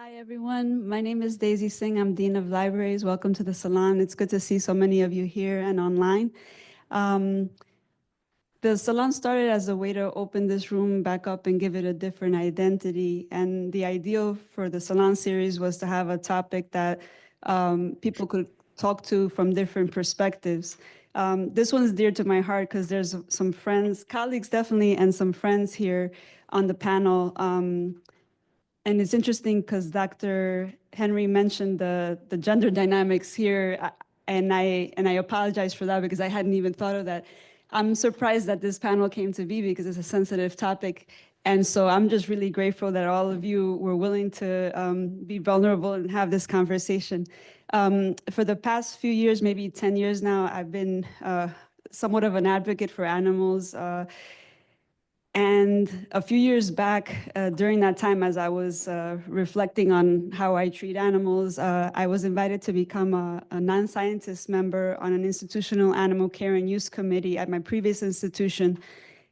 Hi, everyone. My name is Daisy Singh. I'm Dean of Libraries. Welcome to the Salon. It's good to see so many of you here and online. The Salon started as a way to open this room back up and give it a different identity. And the ideal for the Salon series was to have a topic that people could talk to from different perspectives. This one's dear to my heart because there's some friends, colleagues definitely, and some friends here on the panel. And it's interesting because Dr. Henry mentioned the gender dynamics here, and I apologize for that because I hadn't even thought of that. I'm surprised that this panel came to be because it's a sensitive topic. And so I'm just really grateful that all of you were willing to be vulnerable and have this conversation. For the past few years, maybe 10 years now, I've been somewhat of an advocate for animals. And a few years back, during that time, as I was reflecting on how I treat animals, I was invited to become a non-scientist member on an institutional animal care and use committee at my previous institution.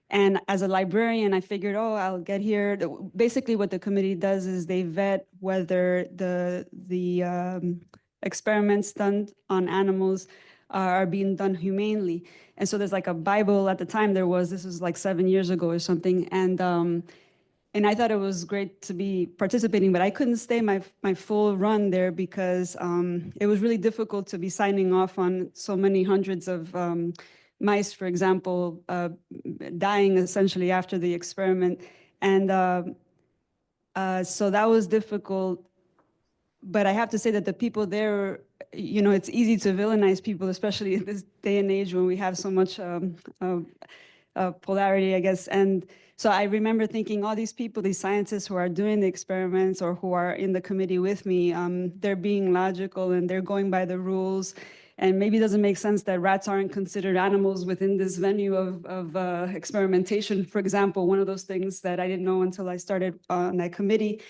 And as a librarian, I figured, oh, I'll get here. Basically, what the committee does is they vet whether the experiments done on animals are being done humanely. And so there's like a Bible at the time this was like 7 years ago or something. And I thought it was great to be participating, but I couldn't stay my full run there because it was really difficult to be signing off on so many hundreds of mice, for example, dying essentially after the experiment. And so that was difficult. But I have to say that the people there, it's easy to villainize people, especially in this day and age when we have so much polarity, I guess. And so I remember thinking all these people, these scientists who are doing the experiments or who are in the committee with me, they're being logical and they're going by the rules. And maybe it doesn't make sense that rats aren't considered animals within this venue of experimentation. For example, one of those things that I didn't know until I started on that committee.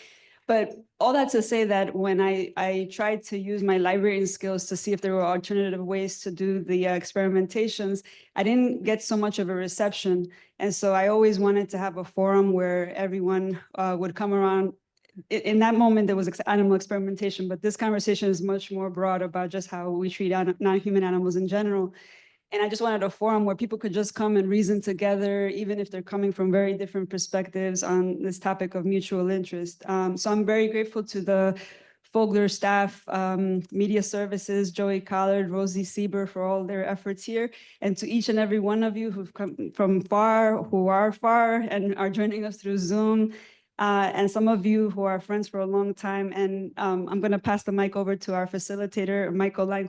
But all that to say that when I tried to use my librarian skills to see if there were alternative ways to do the experimentations, I didn't get so much of a reception. And so I always wanted to have a forum where everyone would come around. In that moment, there was animal experimentation, but this conversation is much more broad about just how we treat non-human animals in general. And I just wanted a forum where people could just come and reason together, even if they're coming from very different perspectives on this topic of mutual interest. So I'm very grateful to the Fogler staff, media services, Joey Collard, Rosie Sieber for all their efforts here, and to each and every one of you who've come from far, who are far and are joining us through Zoom. And some of you who are friends for a long time. And I'm going to pass the mic over to our facilitator, Michael Lang,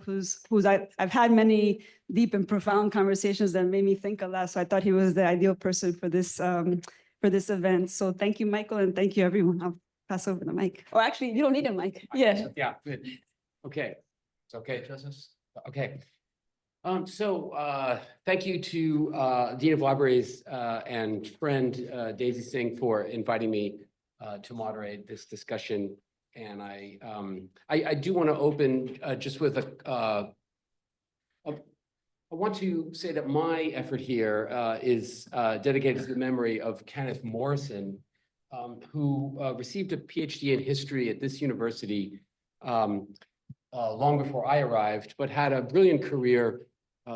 I've had many deep and profound conversations that made me think a lot. So I thought he was the ideal person for this event. So thank you, Michael, and thank you, everyone. I'll pass over the mic. Or actually, you don't need a mic. Yeah. Yeah, good. Okay. It's okay, Justice? Okay. Thank you to Dean of Libraries and friend Daisy Singh for inviting me to moderate this discussion. And I do want to open just with I want to say that my effort here is dedicated to the memory of Kenneth Morrison, who received a PhD in history at this university long before I arrived, but had a brilliant career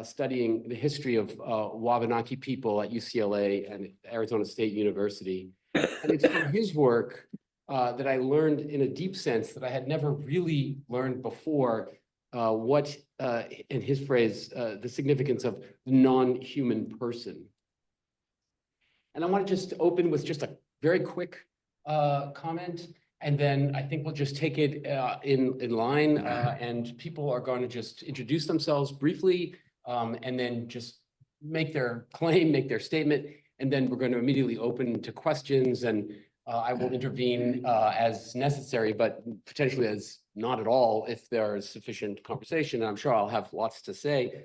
studying the history of Wabanaki people at UCLA and Arizona State University. And it's from his work that I learned in a deep sense that I had never really learned before what, in his phrase, the significance of the non-human person. And I want to just open with just a very quick comment. And then I think we'll just take it in line and people are going to just introduce themselves briefly and then just make their claim, make their statement. And then we're going to immediately open to questions and I will intervene as necessary, but potentially as not at all if there is sufficient conversation. And I'm sure I'll have lots to say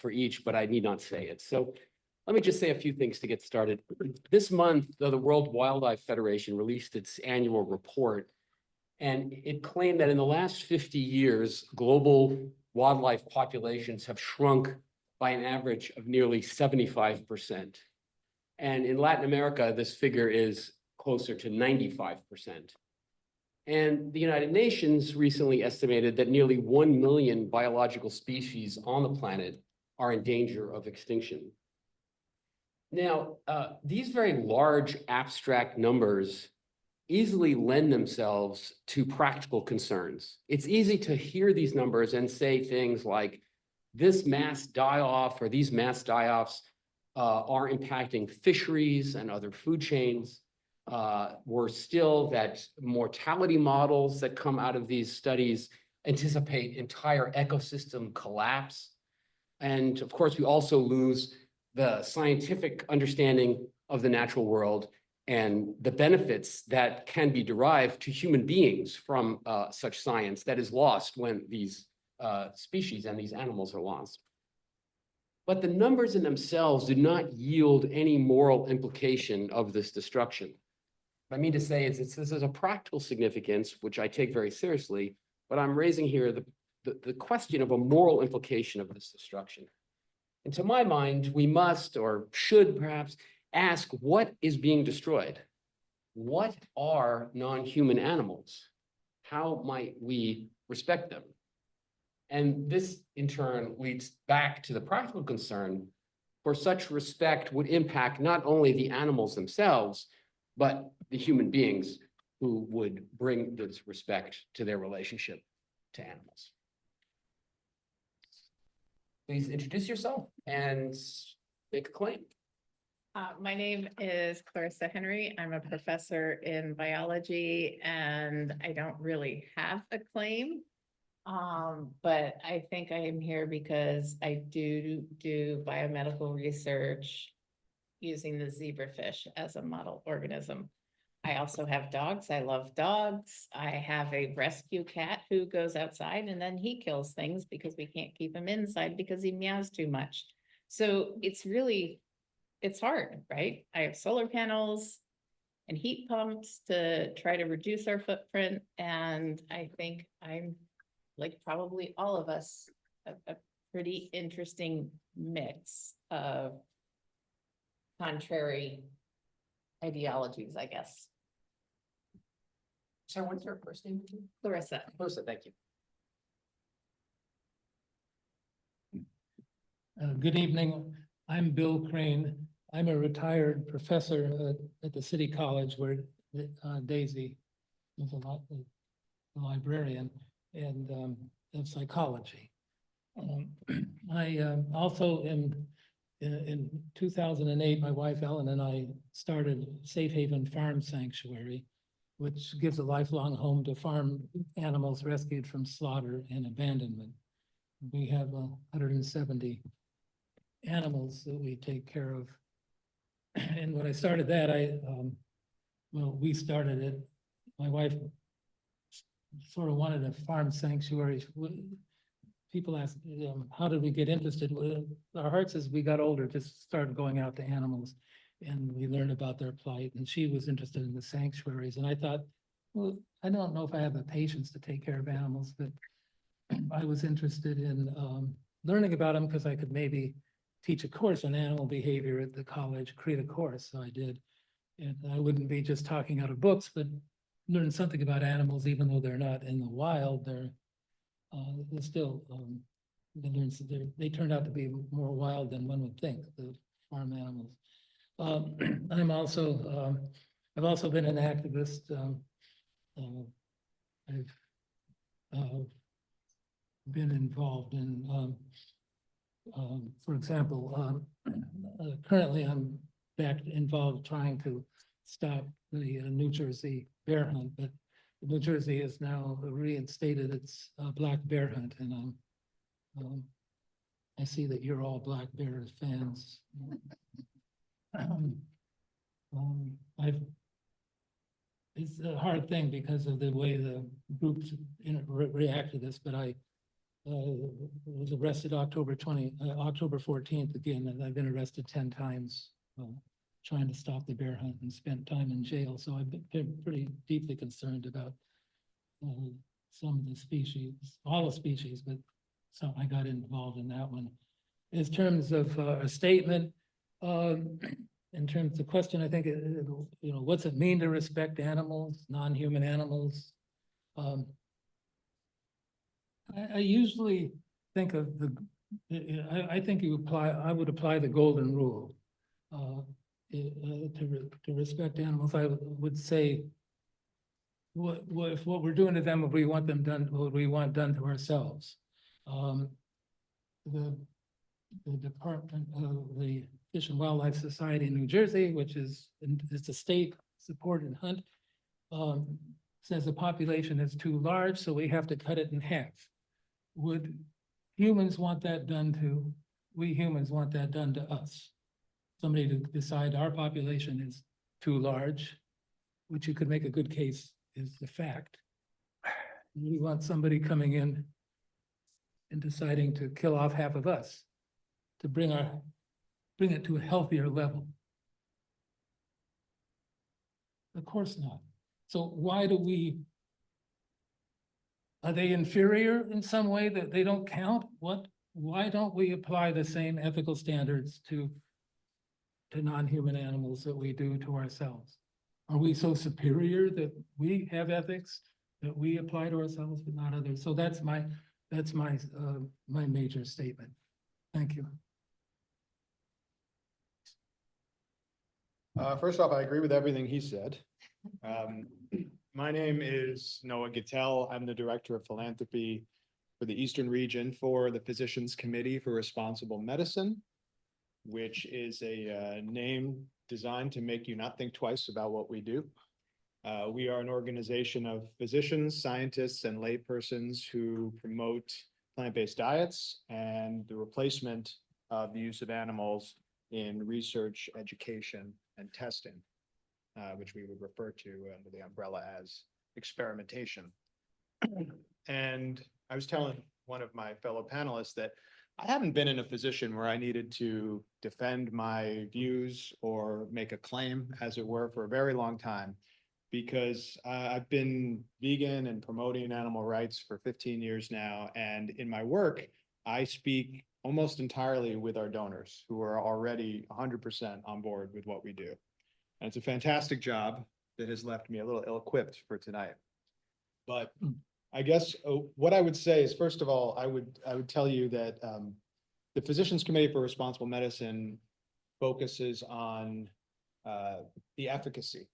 for each, but I need not say it. So let me just say a few things to get started. This month, the World Wildlife Federation released its annual report, and it claimed that in the last 50 years, global wildlife populations have shrunk by an average of nearly 75%. And in Latin America, this figure is closer to 95%. And the United Nations recently estimated that nearly 1 million biological species on the planet are in danger of extinction. Now, these very large abstract numbers easily lend themselves to practical concerns. It's easy to hear these numbers and say things like, this mass die-off or these mass die-offs are impacting fisheries and other food chains. Worse still, that mortality models that come out of these studies anticipate entire ecosystem collapse. And of course, we also lose the scientific understanding of the natural world and the benefits that can be derived to human beings from such science that is lost when these species and these animals are lost. But the numbers in themselves do not yield any moral implication of this destruction. What I mean to say is this is a practical significance, which I take very seriously, but I'm raising here the question of a moral implication of this destruction. And to my mind, we must or should perhaps ask, what is being destroyed? What are non-human animals? How might we respect them? And this, in turn, leads back to the practical concern, for such respect would impact not only the animals themselves, but the human beings who would bring this respect to their relationship to animals. Please introduce yourself and make a claim. My name is Clarissa Henry. I'm a professor in biology and I don't really have a claim. But I think I am here because I do biomedical research using the zebrafish as a model organism. I also have dogs. I love dogs. I have a rescue cat who goes outside and then he kills things because we can't keep him inside because he meows too much. So it's hard, right? I have solar panels and heat pumps to try to reduce our footprint. And I think I'm, like probably all of us, a pretty interesting mix of contrary ideologies, I guess. Sorry, what's your first name? Clarissa. Clarissa, thank you. Good evening. I'm Bill Crane. I'm a retired professor at the City College where Daisy is a librarian and of psychology. I also am in 2008, my wife Ellen and I started Safe Haven Farm Sanctuary, which gives a lifelong home to farm animals rescued from slaughter and abandonment. We have 170 animals that we take care of. And when I started that, we started it. My wife sort of wanted a farm sanctuary. People ask, how did we get interested? Our hearts, as we got older, just started going out to animals and we learned about their plight. And she was interested in the sanctuaries. And I thought, well, I don't know if I have the patience to take care of animals, but I was interested in learning about them because I could maybe teach a course on animal behavior at the college, create a course. So I did. And I wouldn't be just talking out of books, but learn something about animals, even though they're not in the wild, they're still, they turned out to be more wild than one would think, the farm animals. I've also been an activist. I've been involved in, for example, currently I'm back involved trying to stop the New Jersey bear hunt, but New Jersey has now reinstated its black bear hunt, and I see that you're all black bear fans. It's a hard thing because of the way the groups react to this, but I was arrested October 14th again, and I've been arrested 10 times trying to stop the bear hunt and spent time in jail. So I've been pretty deeply concerned about some of the species, all the species, but so I got involved in that one. In terms of a statement, in terms of the question, I think, what's it mean to respect animals, non-human animals? I usually think of I think I would apply the golden rule. To respect animals, I would say, if what we're doing to them, if we want them done, what we want done to ourselves. The Department of the Fish and Wildlife Society in New Jersey, which is, it's a state-supported hunt, says the population is too large, so we have to cut it in half. Would humans want that done to, we humans want that done to us? Somebody to decide our population is too large, which you could make a good case is the fact. We want somebody coming in and deciding to kill off half of us to bring it to a healthier level. Of course not. So why do we, are they inferior in some way that they don't count? Why don't we apply the same ethical standards to non-human animals that we do to ourselves? Are we so superior that we have ethics that we apply to ourselves but not others? So that's my major statement. Thank you. First off, I agree with everything he said. My name is Noah Gittell. I'm the Director of Philanthropy for the Eastern Region for the Physicians Committee for Responsible Medicine, which is a name designed to make you not think twice about what we do. We are an organization of physicians, scientists, and laypersons who promote plant-based diets and the replacement of the use of animals in research, education, and testing, which we would refer to under the umbrella as experimentation. And I was telling one of my fellow panelists that I haven't been in a position where I needed to defend my views or make a claim, as it were, for a very long time, because I've been vegan and promoting animal rights for 15 years now. And in my work, I speak almost entirely with our donors who are already 100% on board with what we do. And it's a fantastic job that has left me a little ill-equipped for tonight. But I guess what I would say is, first of all, I would tell you that the Physicians Committee for Responsible Medicine focuses on the efficacy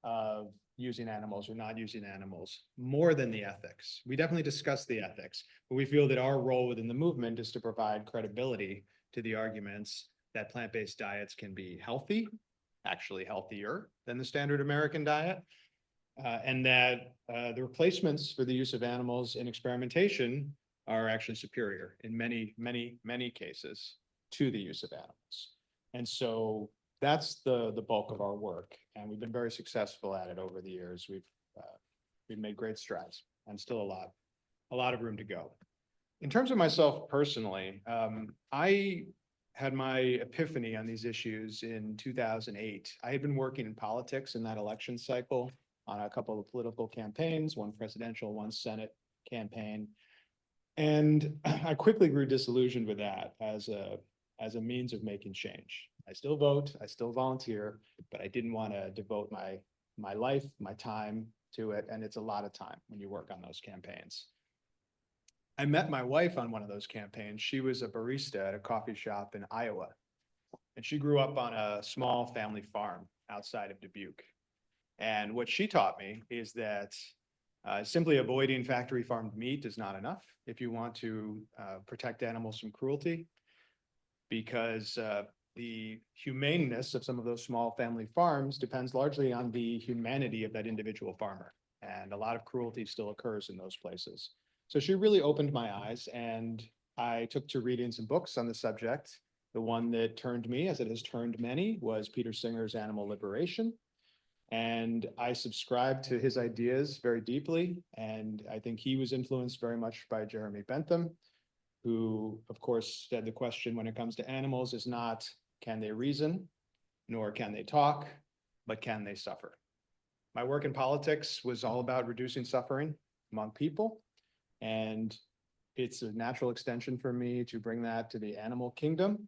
of using animals or not using animals more than the ethics. We definitely discuss the ethics, but we feel that our role within the movement is to provide credibility to the arguments that plant-based diets can be healthy, actually healthier than the standard American diet, and that the replacements for the use of animals in experimentation are actually superior in many cases to the use of animals. And so that's the bulk of our work, and we've been very successful at it over the years. We've made great strides, and still a lot of room to go. In terms of myself personally, I had my epiphany on these issues in 2008. I had been working in politics in that election cycle on a couple of political campaigns, one presidential, one Senate campaign. And I quickly grew disillusioned with that as a means of making change. I still vote, I still volunteer, but I didn't want to devote my life, my time to it. And it's a lot of time when you work on those campaigns. I met my wife on one of those campaigns. She was a barista at a coffee shop in Iowa, and she grew up on a small family farm outside of Dubuque. And what she taught me is that simply avoiding factory farmed meat is not enough if you want to protect animals from cruelty, because the humaneness of some of those small family farms depends largely on the humanity of that individual farmer. And a lot of cruelty still occurs in those places. So she really opened my eyes, and I took to reading some books on the subject. The one that turned me, as it has turned many, was Peter Singer's Animal Liberation. And I subscribed to his ideas very deeply. And I think he was influenced very much by Jeremy Bentham, who, of course, said the question when it comes to animals is not, can they reason, nor can they talk, but can they suffer? My work in politics was all about reducing suffering among people. And it's a natural extension for me to bring that to the animal kingdom.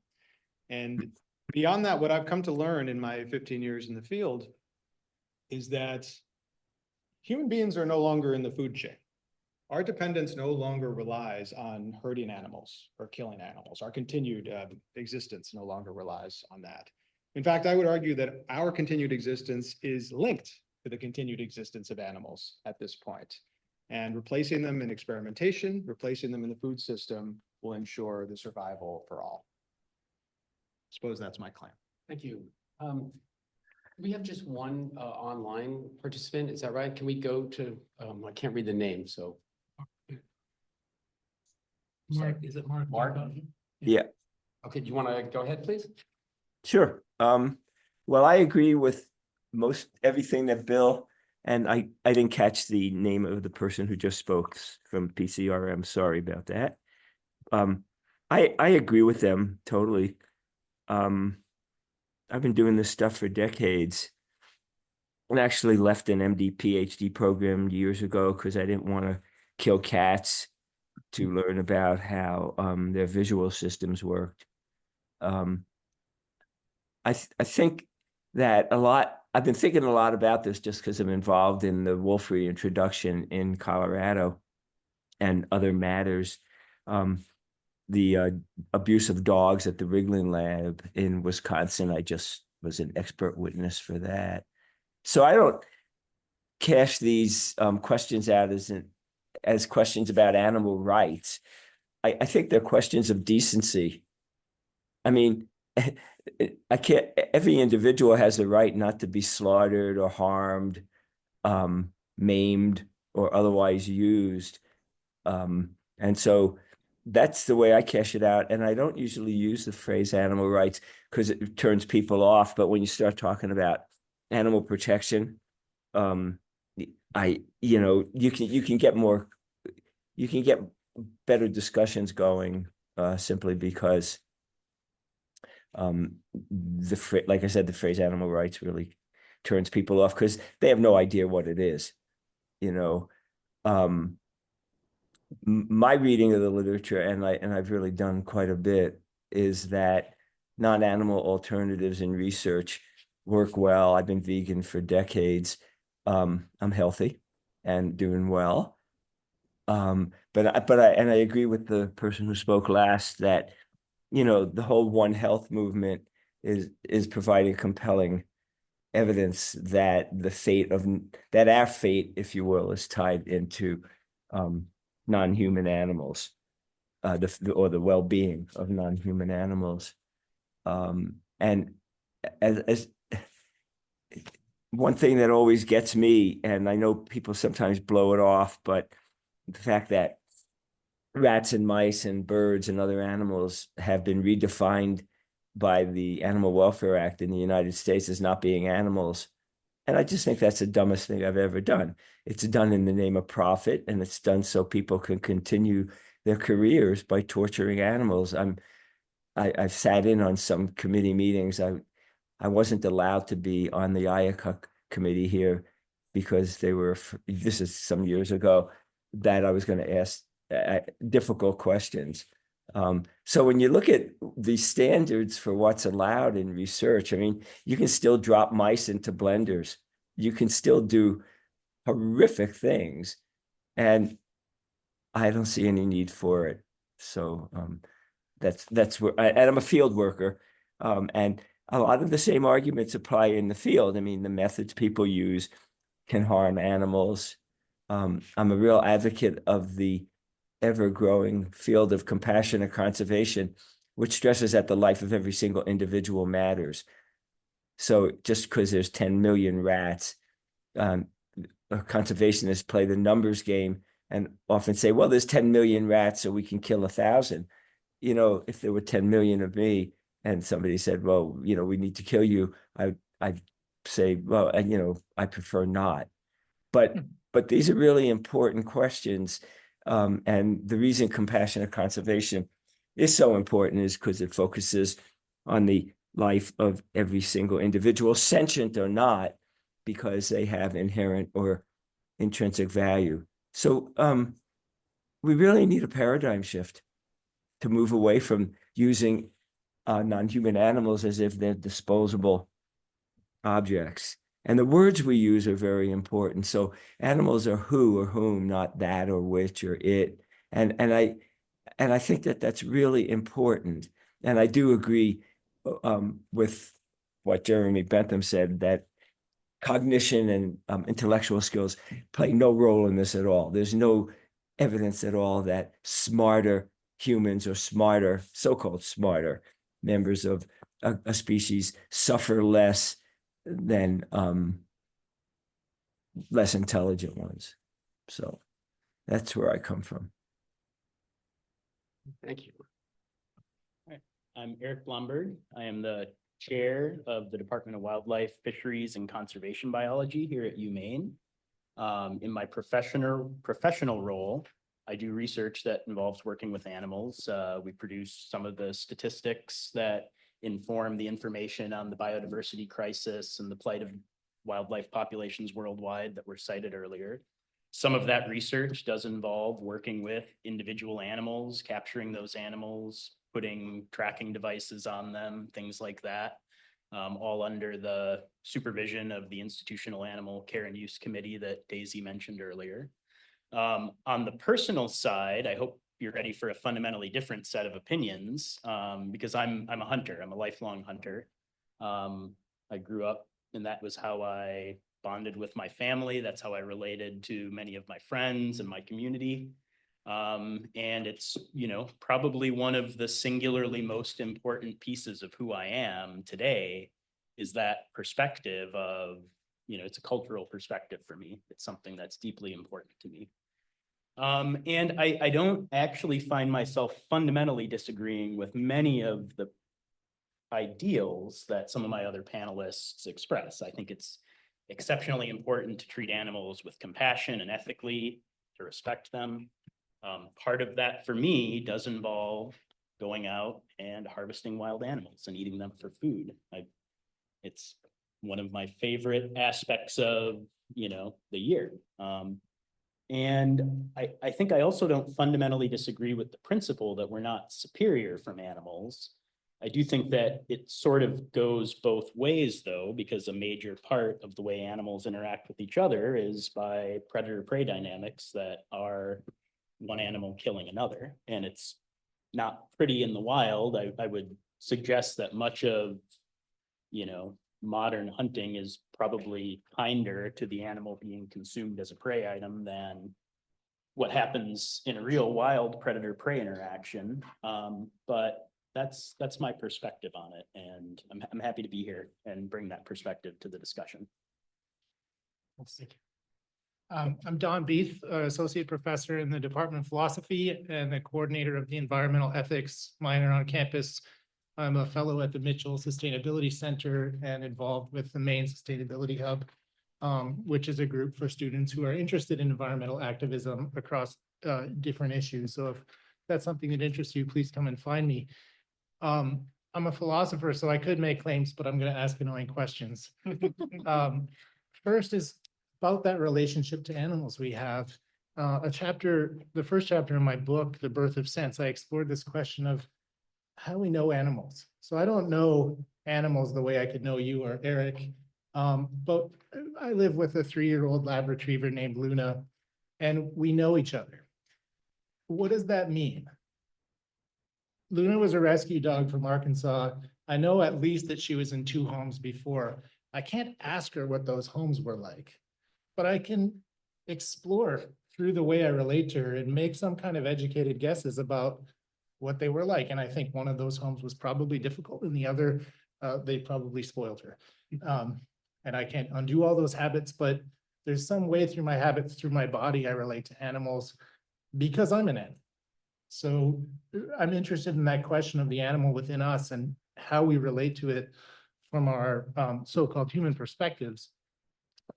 And beyond that, what I've come to learn in my 15 years in the field is that human beings are no longer in the food chain. Our dependence no longer relies on herding animals or killing animals. Our continued existence no longer relies on that. In fact, I would argue that our continued existence is linked to the continued existence of animals at this point. And replacing them in experimentation, replacing them in the food system will ensure the survival for all. Suppose that's my claim. Thank you. We have just one online participant, is that right? Can we go to, I can't read the name, so. Mark, is it Mark? Mark? Yeah, Okay, do you want to go ahead, please? sure. Well, I agree with most everything that Bill, and I didn't catch the name of the person who just spoke from PCRM. Sorry about that. I agree with them totally. I've been doing this stuff for decades. And actually left an MD PhD program years ago because I didn't want to kill cats to learn about how their visual systems worked. I think that I've been thinking a lot about this just because I'm involved in the wolf reintroduction in Colorado and other matters. The abuse of dogs at the Wrigley Lab in Wisconsin, I just was an expert witness for that. So I don't cash these questions out as questions about animal rights. I think they're questions of decency. I mean, I can't, every individual has the right not to be slaughtered or harmed, maimed, or otherwise used. And so that's the way I cash it out. And I don't usually use the phrase animal rights because it turns people off. But when you start talking about animal protection, you can get better discussions going simply because like I said, the phrase animal rights really turns people off because they have no idea what it is. My reading of the literature, and I've really done quite a bit, is that non-animal alternatives in research work well. I've been vegan for decades. I'm healthy and doing well. But I agree with the person who spoke last that, the whole One Health movement is providing compelling evidence that our fate, if you will, is tied into non-human animals, or the well-being of non-human animals. And as one thing that always gets me, and I know people sometimes blow it off, but the fact that rats and mice and birds and other animals have been redefined by the Animal Welfare Act in the United States as not being animals. And I just think that's the dumbest thing I've ever done. It's done in the name of profit, and it's done so people can continue their careers by torturing animals. I've sat in on some committee meetings. I wasn't allowed to be on the IACUC committee here because this is some years ago, that I was going to ask difficult questions. So when you look at the standards for what's allowed in research, I mean, you can still drop mice into blenders. You can still do horrific things. And I don't see any need for it. So that's where, and I'm a field worker. And a lot of the same arguments apply in the field. I mean, the methods people use can harm animals. I'm a real advocate of the ever-growing field of compassionate conservation, which stresses that the life of every single individual matters. So just because there's 10 million rats, conservationists play the numbers game and often say, well, there's 10 million rats, so we can kill 1,000. If there were 10 million of me and somebody said, well, we need to kill you, I'd say, well, I prefer not. But these are really important questions. And the reason compassionate conservation is so important is because it focuses on the life of every single individual, sentient or not, because they have inherent or intrinsic value. So we really need a paradigm shift to move away from using non-human animals as if they're disposable objects And the words we use are very important. So animals are who or whom, not that or which or it. And I think that that's really important. And I do agree with what Jeremy Bentham said, that cognition and intellectual skills play no role in this at all. There's no evidence at all that smarter humans or smarter, so-called smarter members of a species suffer less than less intelligent ones. So that's where I come from. Thank you. I'm Eric Blumberg. I am the chair of the Department of Wildlife, Fisheries, and Conservation Biology here at UMaine. In my professional role, I do research that involves working with animals. We produce some of the statistics that inform the information on the biodiversity crisis and the plight of wildlife populations worldwide that were cited earlier. Some of that research does involve working with individual animals, capturing those animals, putting tracking devices on them, things like that, all under the supervision of the Institutional Animal Care and Use Committee that Daisy mentioned earlier. On the personal side, I hope you're ready for a fundamentally different set of opinions, because I'm a hunter. I'm a lifelong hunter. I grew up, and that was how I bonded with my family. That's how I related to many of my friends and my community. And it's, probably one of the singularly most important pieces of who I am today is that perspective of, it's a cultural perspective for me. It's something that's deeply important to me. And I don't actually find myself fundamentally disagreeing with many of the ideals that some of my other panelists express. I think it's exceptionally important to treat animals with compassion and ethically, to respect them. Part of that for me does involve going out and harvesting wild animals and eating them for food. It's one of my favorite aspects of, the year. And I think I also don't fundamentally disagree with the principle that we're not superior from animals. I do think that it sort of goes both ways, though, because a major part of the way animals interact with each other is by predator-prey dynamics that are one animal killing another. And it's not pretty in the wild. I would suggest that much of, modern hunting is probably kinder to the animal being consumed as a prey item than what happens in a real wild predator-prey interaction. But that's my perspective on it. And I'm happy to be here and bring that perspective to the discussion. I'm Don Beeth, Associate Professor in the Department of Philosophy and the coordinator of the Environmental Ethics minor on campus. I'm a fellow at the Mitchell Sustainability Center and involved with the Maine Sustainability Hub, which is a group for students who are interested in environmental activism across different issues. So if that's something that interests you, please come and find me. I'm a philosopher, so I could make claims, but I'm going to ask annoying questions. First is about that relationship to animals we have. The first chapter in my book, The Birth of Sense, I explored this question of how we know animals. So I don't know animals the way I could know you or Eric, but I live with a 3-year-old lab retriever named Luna, and we know each other. What does that mean? Luna was a rescue dog from Arkansas. I know at least that she was in 2 homes before. I can't ask her what those homes were like, but I can explore through the way I relate to her and make some kind of educated guesses about what they were like. And I think one of those homes was probably difficult, and the other, they probably spoiled her. And I can't undo all those habits, but there's some way through my habits, through my body, I relate to animals because I'm an animal. So I'm interested in that question of the animal within us and how we relate to it from our so-called human perspectives.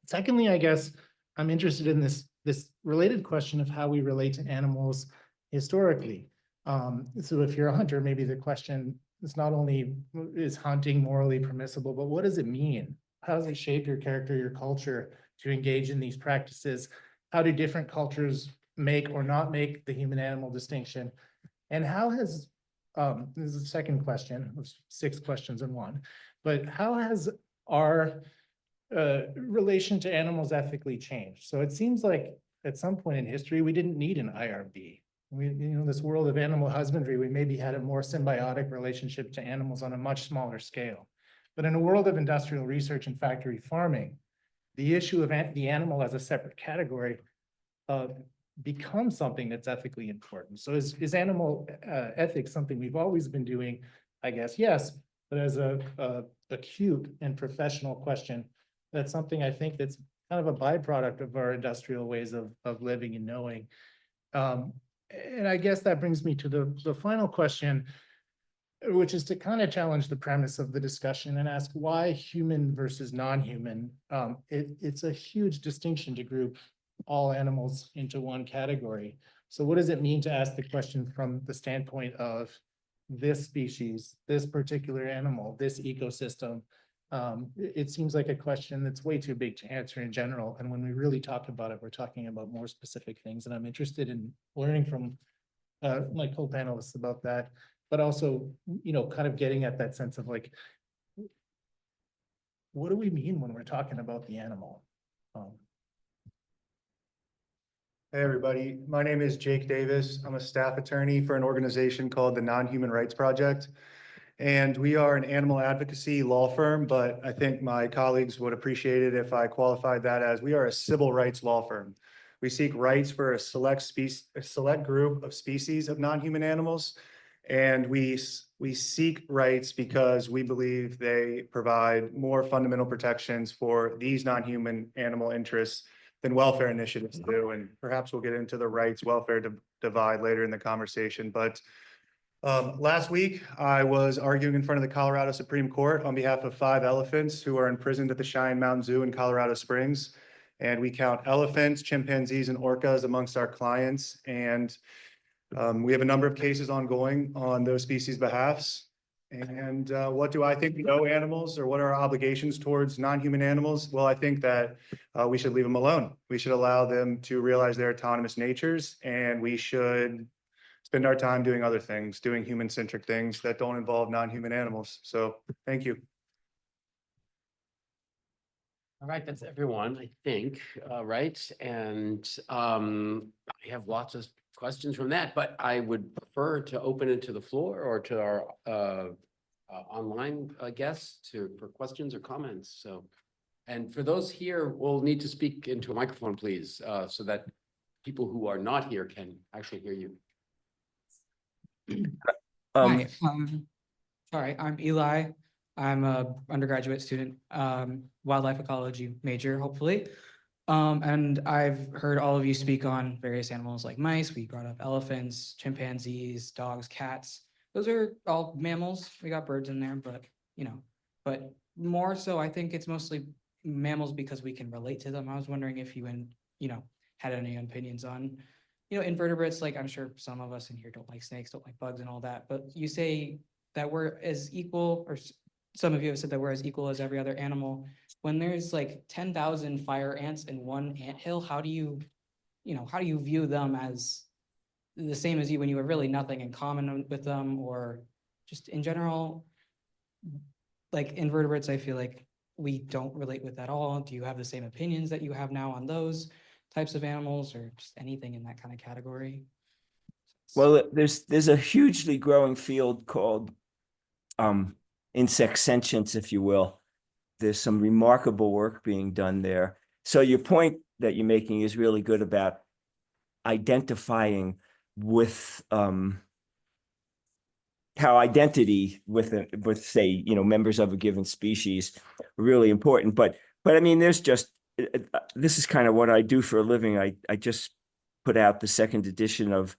Secondly, I guess I'm interested in this related question of how we relate to animals historically. So if you're a hunter, maybe the question is not only is hunting morally permissible, but what does it mean? How does it shape your character, your culture to engage in these practices? How do different cultures make or not make the human animal distinction? And how has, this is the second question of 6 questions in one, but how has our relation to animals ethically changed. So it seems like at some point in history, we didn't need an IRB. This world of animal husbandry, we maybe had a more symbiotic relationship to animals on a much smaller scale. But in a world of industrial research and factory farming, the issue of the animal as a separate category becomes something that's ethically important. So is animal ethics something we've always been doing? I guess, yes, but as a acute and professional question, that's something I think that's kind of a byproduct of our industrial ways of living and knowing. And I guess that brings me to the final question, which is to kind of challenge the premise of the discussion and ask why human versus non-human. It's a huge distinction to group all animals into one category. So what does it mean to ask the question from the standpoint of this species, this particular animal, this ecosystem? It seems like a question that's way too big to answer in general. And when we really talk about it, we're talking about more specific things. And I'm interested in learning from my co-panelists about that, but also, kind of getting at that sense of like, what do we mean when we're talking about the animal? Hey, everybody. My name is Jake Davis. I'm a staff attorney for an organization called the Non-Human Rights Project. And we are an animal advocacy law firm, but I think my colleagues would appreciate it if I qualified that as we are a civil rights law firm. We seek rights for a select group of species of non-human animals. And we seek rights because we believe they provide more fundamental protections for these non-human animal interests than welfare initiatives do. And perhaps we'll get into the rights welfare divide later in the conversation. But last week, I was arguing in front of the Colorado Supreme Court on behalf of 5 elephants who are imprisoned at the Cheyenne Mountain Zoo in Colorado Springs. And we count elephants, chimpanzees, and orcas amongst our clients. And we have a number of cases ongoing on those species' behalfs. And what do I think we owe animals, or what are our obligations towards non-human animals? Well, I think that we should leave them alone. We should allow them to realize their autonomous natures, and we should spend our time doing other things, doing human-centric things that don't involve non-human animals. So thank you. All right, that's everyone, I think, right? And I have lots of questions from that, but I would prefer to open it to the floor or to our online guests for questions or comments. So, and for those here, we'll need to speak into a microphone, please, so that people who are not here can actually hear you. Hi, sorry, I'm Eli. I'm a undergraduate student, wildlife ecology major, hopefully. And I've heard all of you speak on various animals like mice. We brought up elephants, chimpanzees, dogs, cats. Those are all mammals. We got birds in there, but but more so, I think it's mostly mammals because we can relate to them. I was wondering if you had any opinions on invertebrates. Like, I'm sure some of us in here don't like snakes, don't like bugs and all that, but you say that we're as equal, or some of you have said that we're as equal as every other animal. When there's like 10,000 fire ants in one anthill, how do you view them as the same as you when you have really nothing in common with them? Or just in general, like invertebrates, I feel like we don't relate with at all. Do you have the same opinions that you have now on those types of animals, or just anything in that kind of category? Well, there's a hugely growing field called insect sentience, if you will. There's some remarkable work being done there. So your point that you're making is really good about identifying with how identity with say members of a given species are really important. But I mean, there's just this is kind of what I do for a living. I just put out the 2nd edition of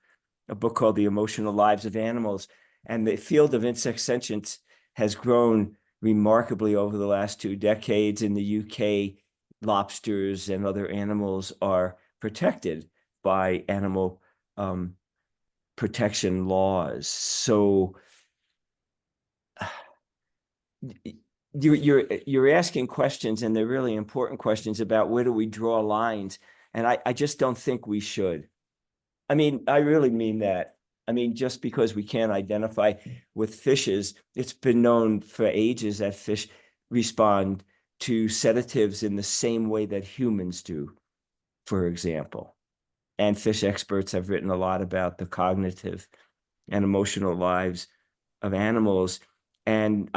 a book called The Emotional Lives of Animals, and the field of insect sentience has grown remarkably over the last 2 decades. In the UK, lobsters and other animals are protected by animal protection laws. So you're asking questions, and they're really important questions about where do we draw lines. And I just don't think we should. I mean, I really mean that. I mean, just because we can't identify with fishes, it's been known for ages that fish respond to sedatives in the same way that humans do, for example. And fish experts have written a lot about the cognitive and emotional lives of animals. And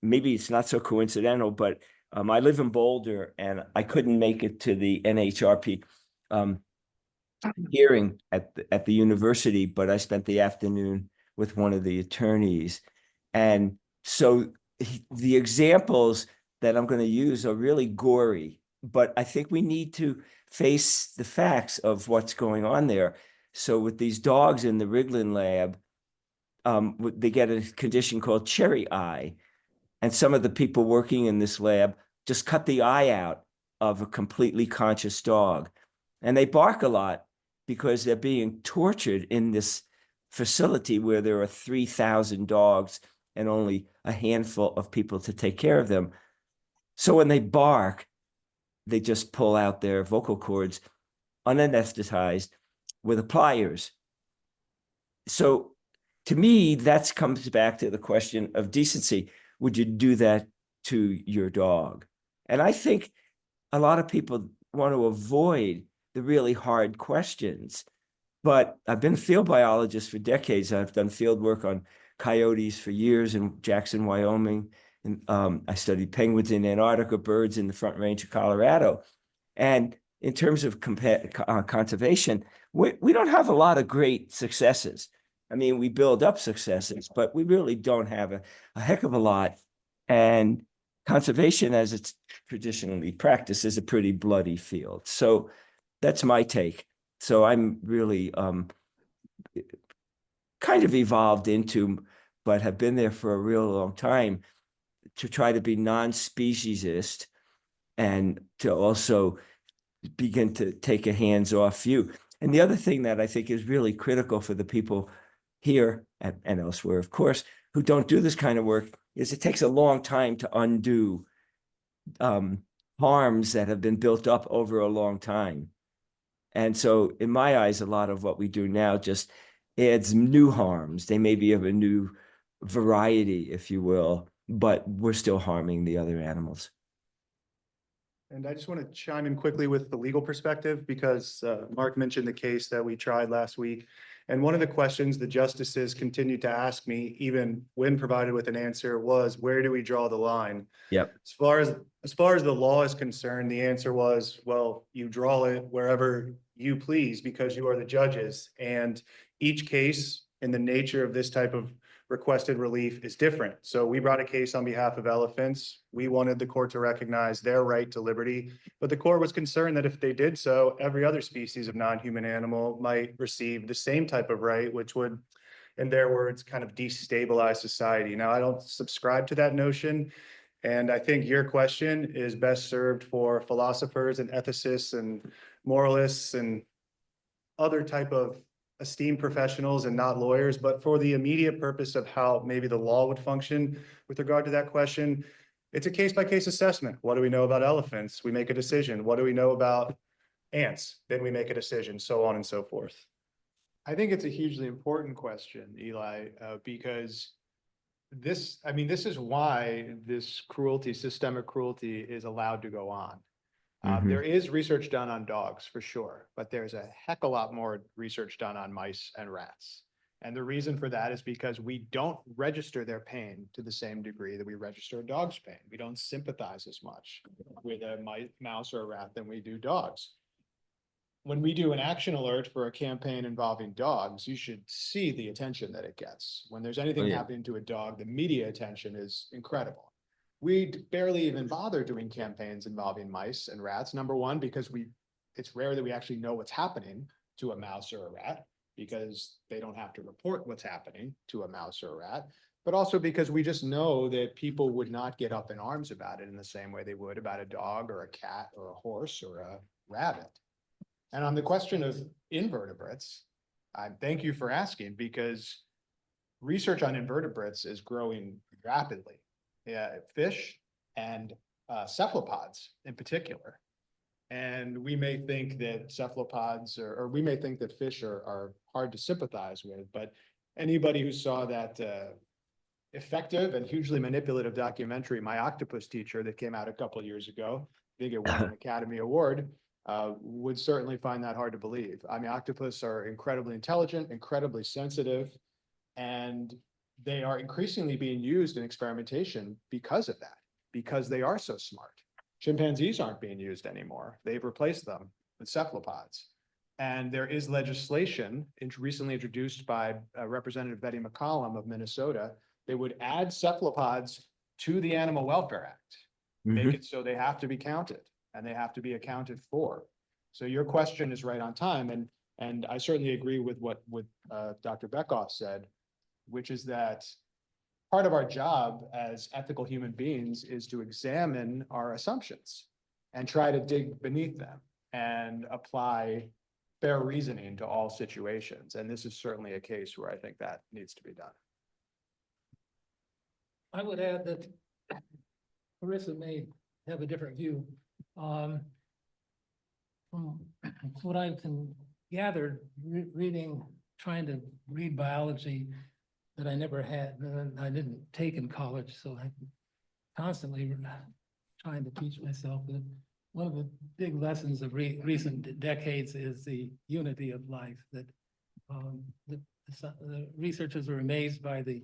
maybe it's not so coincidental, but I live in Boulder and I couldn't make it to the NHRP hearing at the university, but I spent the afternoon with one of the attorneys. And so the examples that I'm going to use are really gory, but I think we need to face the facts of what's going on there. So with these dogs in the Riglin lab, they get a condition called cherry eye. And some of the people working in this lab just cut the eye out of a completely conscious dog. And they bark a lot because they're being tortured in this facility where there are 3,000 dogs and only a handful of people to take care of them. So when they bark, they just pull out their vocal cords unanesthetized with the pliers. So to me, that comes back to the question of decency. Would you do that to your dog? And I think a lot of people want to avoid the really hard questions. But I've been a field biologist for decades. I've done field work on coyotes for years in Jackson, Wyoming. And I studied penguins in Antarctica, birds in the Front Range of Colorado. And in terms of conservation, we don't have a lot of great successes. I mean, we build up successes, but we really don't have a heck of a lot. And conservation, as it's traditionally practiced, is a pretty bloody field. So that's my take. So I'm really kind of evolved into, but have been there for a real long time, to try to be non-speciesist and to also begin to take a hands-off view. And the other thing that I think is really critical for the people here and elsewhere, of course, who don't do this kind of work, is it takes a long time to undo harms that have been built up over a long time. And so in my eyes, a lot of what we do now just adds new harms. They may be of a new variety, if you will, but we're still harming the other animals. And I just want to chime in quickly with the legal perspective, because Mark mentioned the case that we tried last week. And one of the questions the justices continued to ask me, even when provided with an answer, was, where do we draw the line? Yep. As far as the law is concerned, the answer was, well, you draw it wherever you please because you are the judges. And each case in the nature of this type of requested relief is different. So we brought a case on behalf of elephants. We wanted the court to recognize their right to liberty, but the court was concerned that if they did so, every other species of non-human animal might receive the same type of right, which would, in their words, kind of destabilize society. Now, I don't subscribe to that notion. And I think your question is best served for philosophers and ethicists and moralists and other type of esteemed professionals and not lawyers. But for the immediate purpose of how maybe the law would function with regard to that question, it's a case-by-case assessment. What do we know about elephants? We make a decision. What do we know about ants? Then we make a decision, so on and so forth. I think it's a hugely important question, Eli, because this is why this cruelty, systemic cruelty, is allowed to go on. There is research done on dogs for sure, but there's a heck of a lot more research done on mice and rats. And the reason for that is because we don't register their pain to the same degree that we register a dog's pain. We don't sympathize as much with a mouse or a rat than we do dogs. When we do an action alert for a campaign involving dogs, you should see the attention that it gets. When there's anything happening to a dog, the media attention is incredible. We barely even bother doing campaigns involving mice and rats. Number one, because it's rare that we actually know what's happening to a mouse or a rat, because they don't have to report what's happening to a mouse or a rat, but also because we just know that people would not get up in arms about it in the same way they would about a dog or a cat or a horse or a rabbit. And on the question of invertebrates, thank you for asking, because research on invertebrates is growing rapidly. Fish and cephalopods in particular. And we may think that cephalopods or we may think that fish are hard to sympathize with, but anybody who saw that effective and hugely manipulative documentary, my octopus teacher that came out a couple of years ago, I think it won an Academy Award, would certainly find that hard to believe. I mean, octopus are incredibly intelligent, incredibly sensitive, and they are increasingly being used in experimentation because of that, because they are so smart. Chimpanzees aren't being used anymore. They've replaced them with cephalopods. And there is legislation recently introduced by Representative Betty McCollum of Minnesota that would add cephalopods to the Animal Welfare Act. Make it so they have to be counted and they have to be accounted for. So your question is right on time. And I certainly agree with what Dr. Bekoff said, which is that part of our job as ethical human beings is to examine our assumptions and try to dig beneath them and apply fair reasoning to all situations. And this is certainly a case where I think that needs to be done. I would add that Carissa may have a different view. From what I can gather, reading, trying to read biology that I never had, I didn't take in college, so I'm constantly trying to teach myself that one of the big lessons of recent decades is the unity of life, that the researchers are amazed by the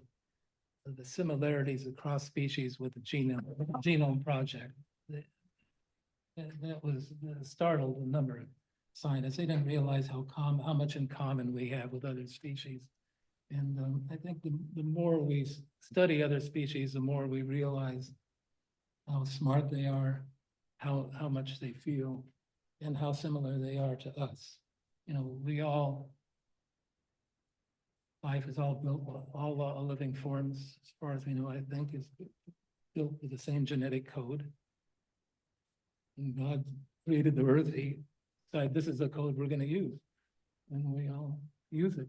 similarities across species with the genome project. That was startled a number of scientists. They didn't realize how much in common we have with other species. And I think the more we study other species, the more we realize how smart they are, how much they feel, and how similar they are to us. You know, life is all built, all living forms, as far as we know, I think, is built with the same genetic code. And God created the earth, he said, this is the code we're going to use. And we all use it.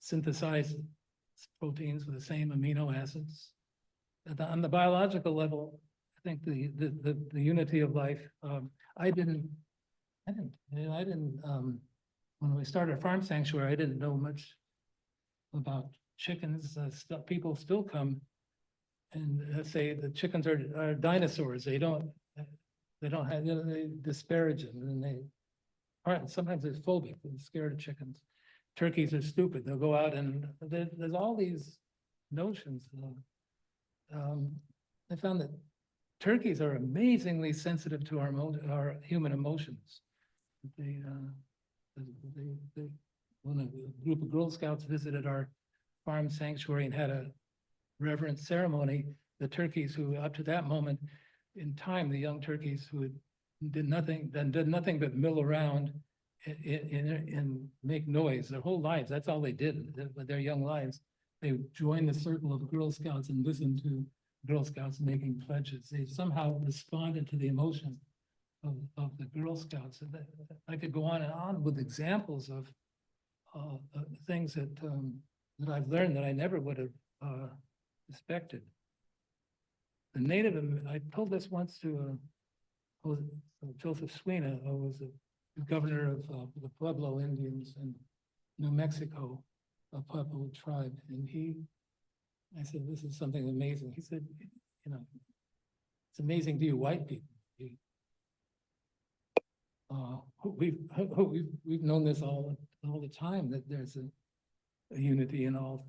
Synthesize proteins with the same amino acids. On the biological level, I think the unity of life, when we started Farm Sanctuary, I didn't know much about chickens. People still come and say the chickens are dinosaurs. They don't have, they disparage them, and sometimes they're phobic, they're scared of chickens. Turkeys are stupid. They'll go out and there's all these notions. I found that turkeys are amazingly sensitive to our human emotions. When a group of Girl Scouts visited our farm sanctuary and had a reverence ceremony, the turkeys who up to that moment in time, the young turkeys who did nothing but mill around and make noise their whole lives. That's all they did with their young lives. They joined the circle of Girl Scouts and listened to Girl Scouts making pledges. They somehow responded to the emotion of the Girl Scouts. And I could go on and on with examples of things that I've learned that I never would have expected. The native, I told this once to Joseph Sweeney, who was the governor of the Pueblo Indians in New Mexico, a Pueblo tribe, and I said, this is something amazing. He said, you know, it's amazing to you white people. We've known this all the time, that there's a unity in all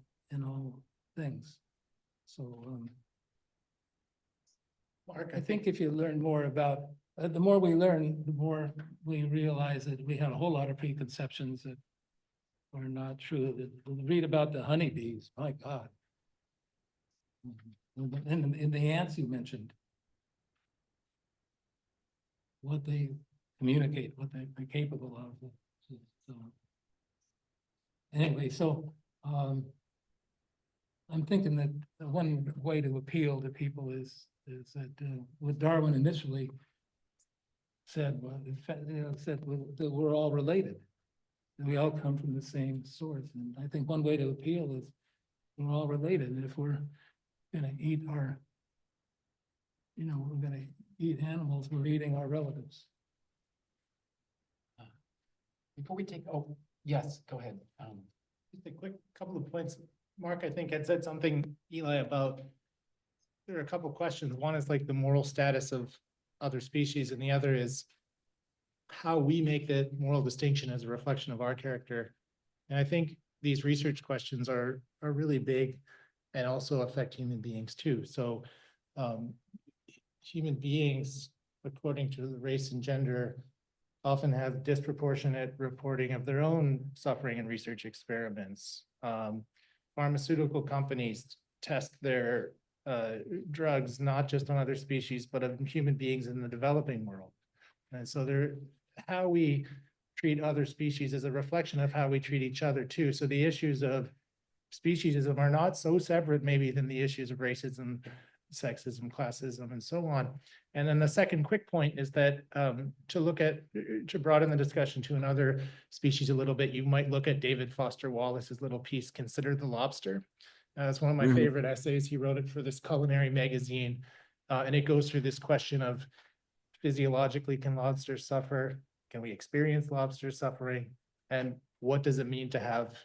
things. So Mark, I think if you learn more about, the more we learn, the more we realize that we have a whole lot of preconceptions that are not true. Read about the honeybees, my God. And the ants you mentioned, what they communicate, what they're capable of. So, anyway, so I'm thinking that one way to appeal to people is that what Darwin initially said, that we're all related, and we all come from the same source. And I think one way to appeal is we're all related. And if we're going to eat we're going to eat animals, we're eating our relatives. Before we take, oh, yes, go ahead. Just a quick couple of points. Mark, I think had said something, Eli, about, there are a couple questions. One is like the moral status of other species, and the other is how we make the moral distinction as a reflection of our character. And I think these research questions are really big and also affect human beings too. So human beings, according to the race and gender, often have disproportionate reporting of their own suffering in research experiments. Pharmaceutical companies test their drugs not just on other species, but of human beings in the developing world. And so how we treat other species is a reflection of how we treat each other too. So the issues of speciesism are not so separate maybe than the issues of racism, sexism, classism, and so on. And then the second quick point is that to broaden the discussion to another species a little bit, you might look at David Foster Wallace's little piece, Consider the Lobster. It's one of my favorite essays. He wrote it for this culinary magazine. And it goes through this question of physiologically, can lobsters suffer? Can we experience lobster suffering? And what does it mean to have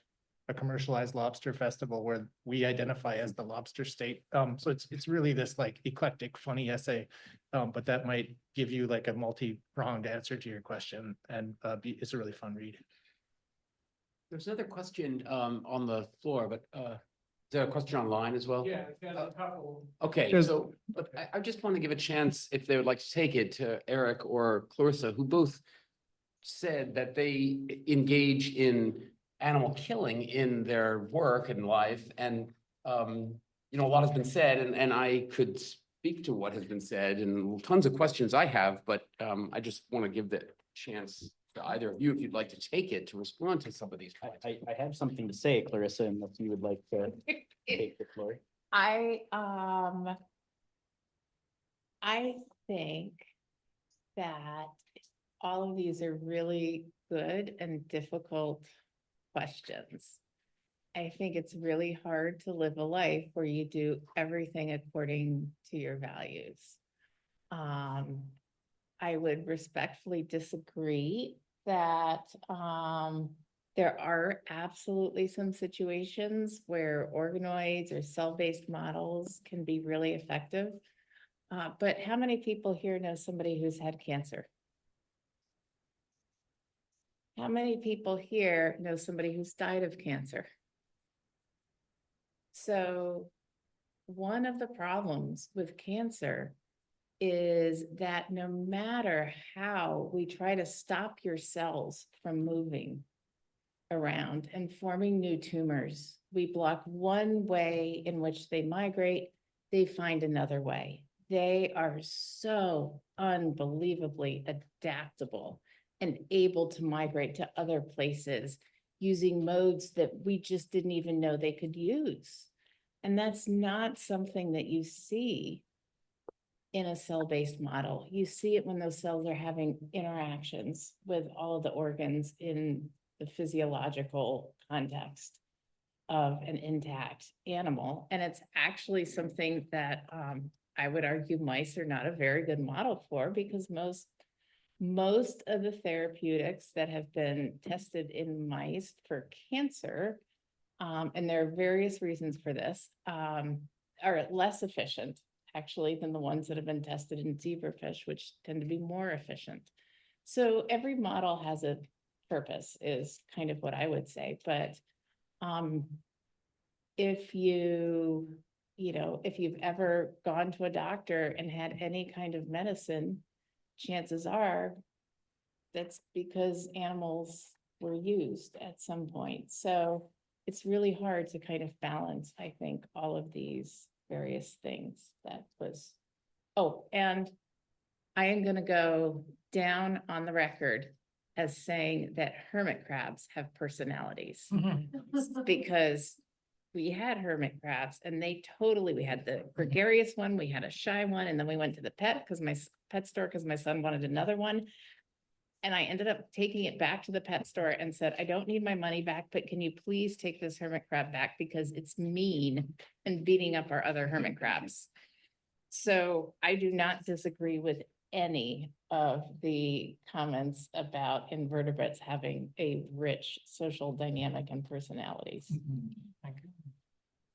a commercialized lobster festival where we identify as the lobster state? So it's really this like eclectic, funny essay, but that might give you like a multi-pronged answer to your question, and it's a really fun read. There's another question on the floor, but is there a question online as well? Yeah, I've got a couple. Okay, There's- so but I just want to give a chance, if they would like to take it, to Eric or Clarissa, who both said that they engage in animal killing in their work and life. And, you know, a lot has been said, and I could speak to what has been said and tons of questions I have, but I just want to give the chance to either of you, if you'd like to take it, to respond to some of these points. I have something to say, Clarissa, unless you would like to take the floor. I think that all of these are really good and difficult questions. I think it's really hard to live a life where you do everything according to your values. I would respectfully disagree that there are absolutely some situations where organoids or cell-based models can be really effective. But how many people here know somebody who's had cancer? How many people here know somebody who's died of cancer? So one of the problems with cancer is that no matter how we try to stop your cells from moving around and forming new tumors, we block one way in which they migrate, they find another way. They are so unbelievably adaptable and able to migrate to other places using modes that we just didn't even know they could use. And that's not something that you see in a cell-based model. You see it when those cells are having interactions with all of the organs in the physiological context of an intact animal. And it's actually something that I would argue mice are not a very good model for, because most of the therapeutics that have been tested in mice for cancer, and there are various reasons for this, are less efficient actually than the ones that have been tested in zebrafish, which tend to be more efficient. So every model has a purpose, is kind of what I would say. But if if you've ever gone to a doctor and had any kind of medicine, chances are that's because animals were used at some point. So it's really hard to kind of balance, I think, all of these various things. And I am going to go down on the record as saying that hermit crabs have personalities, because we had hermit crabs and we had the gregarious one, we had a shy one, and then we went to the pet store because my son wanted another one. And I ended up taking it back to the pet store and said, I don't need my money back, but can you please take this hermit crab back, because it's mean and beating up our other hermit crabs. So I do not disagree with any of the comments about invertebrates having a rich social dynamic and personalities.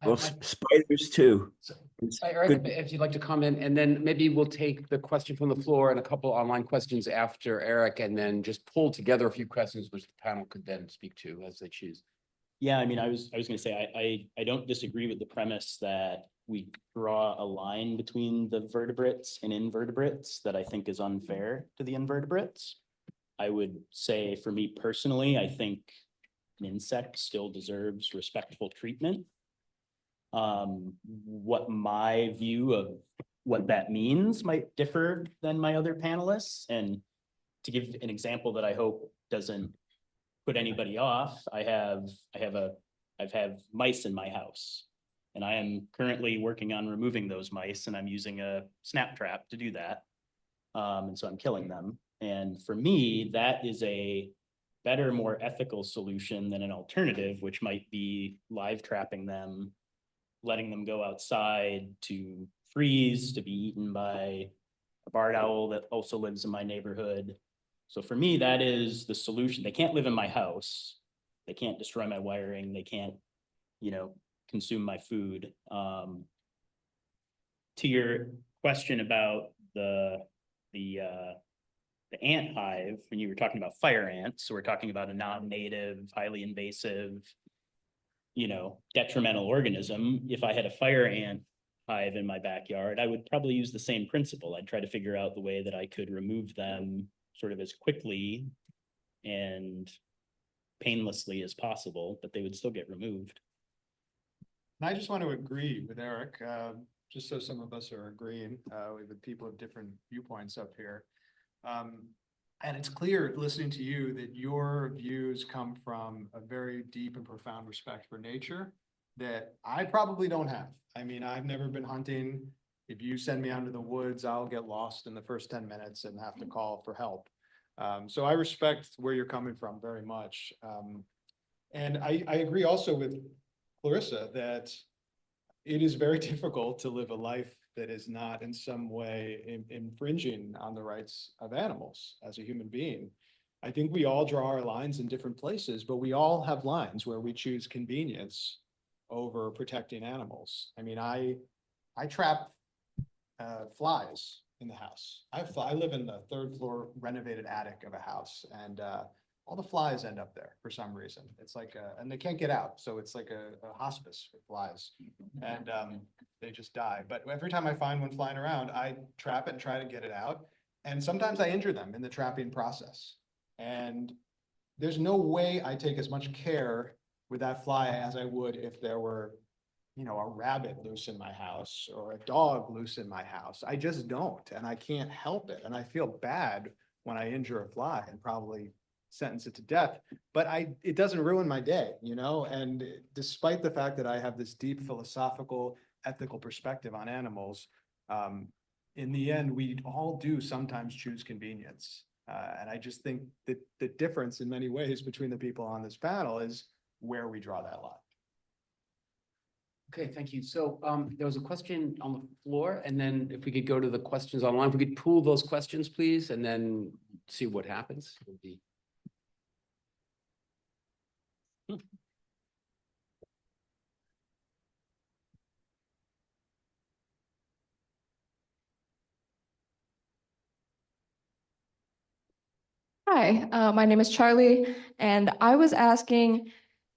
Well, spiders too. So, It's Eric, good. if you'd like to comment, and then maybe we'll take the question from the floor and a couple online questions after Eric, and then just pull together a few questions which the panel could then speak to as they choose. Yeah, I mean, I was gonna say, I don't disagree with the premise that we draw a line between the vertebrates and invertebrates that I think is unfair to the invertebrates. I would say, for me personally, I think an insect still deserves respectful treatment. What my view of what that means might differ than my other panelists. And to give an example that I hope doesn't put anybody off, I've mice in my house. And I am currently working on removing those mice, and I'm using a snap trap to do that. And so I'm killing them. And for me, that is a better, more ethical solution than an alternative, which might be live trapping them, letting them go outside to freeze, to be eaten by a barred owl that also lives in my neighborhood. So for me, that is the solution. They can't live in my house. They can't destroy my wiring. They can't, consume my food. To your question about the ant hive, when you were talking about fire ants, so we're talking about a non-native, highly invasive, detrimental organism. If I had a fire ant hive in my backyard, I would probably use the same principle. I'd try to figure out the way that I could remove them sort of as quickly and painlessly as possible, but they would still get removed. And I just want to agree with Eric, just so some of us are agreeing with people of different viewpoints up here. And it's clear, listening to you, that your views come from a very deep and profound respect for nature that I probably don't have. I mean, I've never been hunting. If you send me out into the woods, I'll get lost in the first 10 minutes and have to call for help. So I respect where you're coming from very much. And I agree also with Clarissa that it is very difficult to live a life that is not in some way infringing on the rights of animals as a human being. I think we all draw our lines in different places, but we all have lines where we choose convenience over protecting animals. I mean, I trap flies in the house. I live in the 3rd floor renovated attic of a house, and all the flies end up there for some reason. It's like, and they can't get out. So it's like a hospice for flies, and they just die. But every time I find one flying around, I trap it and try to get it out. And sometimes I injure them in the trapping process. And there's no way I take as much care with that fly as I would if there were, a rabbit loose in my house or a dog loose in my house. I just don't, and I can't help it. And I feel bad when I injure a fly and probably sentence it to death, but it doesn't ruin my day, and despite the fact that I have this deep philosophical, ethical perspective on animals, in the end, we all do sometimes choose convenience. And I just think that the difference in many ways between the people on this panel is where we draw that line. Okay, thank you. So there was a question on the floor, and then if we could go to the questions online, if we could pool those questions, please, and then see what happens. It would be. Hi, my name is Charlie, and I was asking,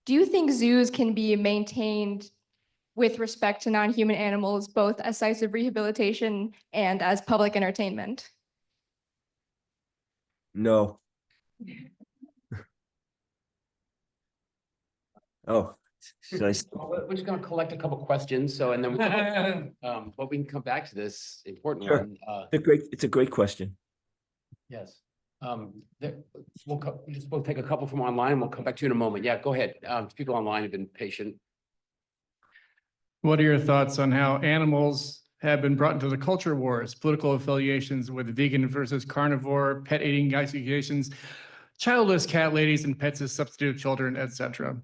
do you think zoos can be maintained with respect to non-human animals, both as sites of rehabilitation and as public entertainment? No. Oh, should I? Well, we're just going to collect a couple questions, so and then but we can come back to this important Sure. one. It's a great question. Yes. We'll take a couple from online. We'll come back to you in a moment. Yeah, go ahead. People online have been patient. What are your thoughts on how animals have been brought into the culture wars, political affiliations with vegan versus carnivore, pet eating accusations, childless cat ladies and pets as substitute children, etc.?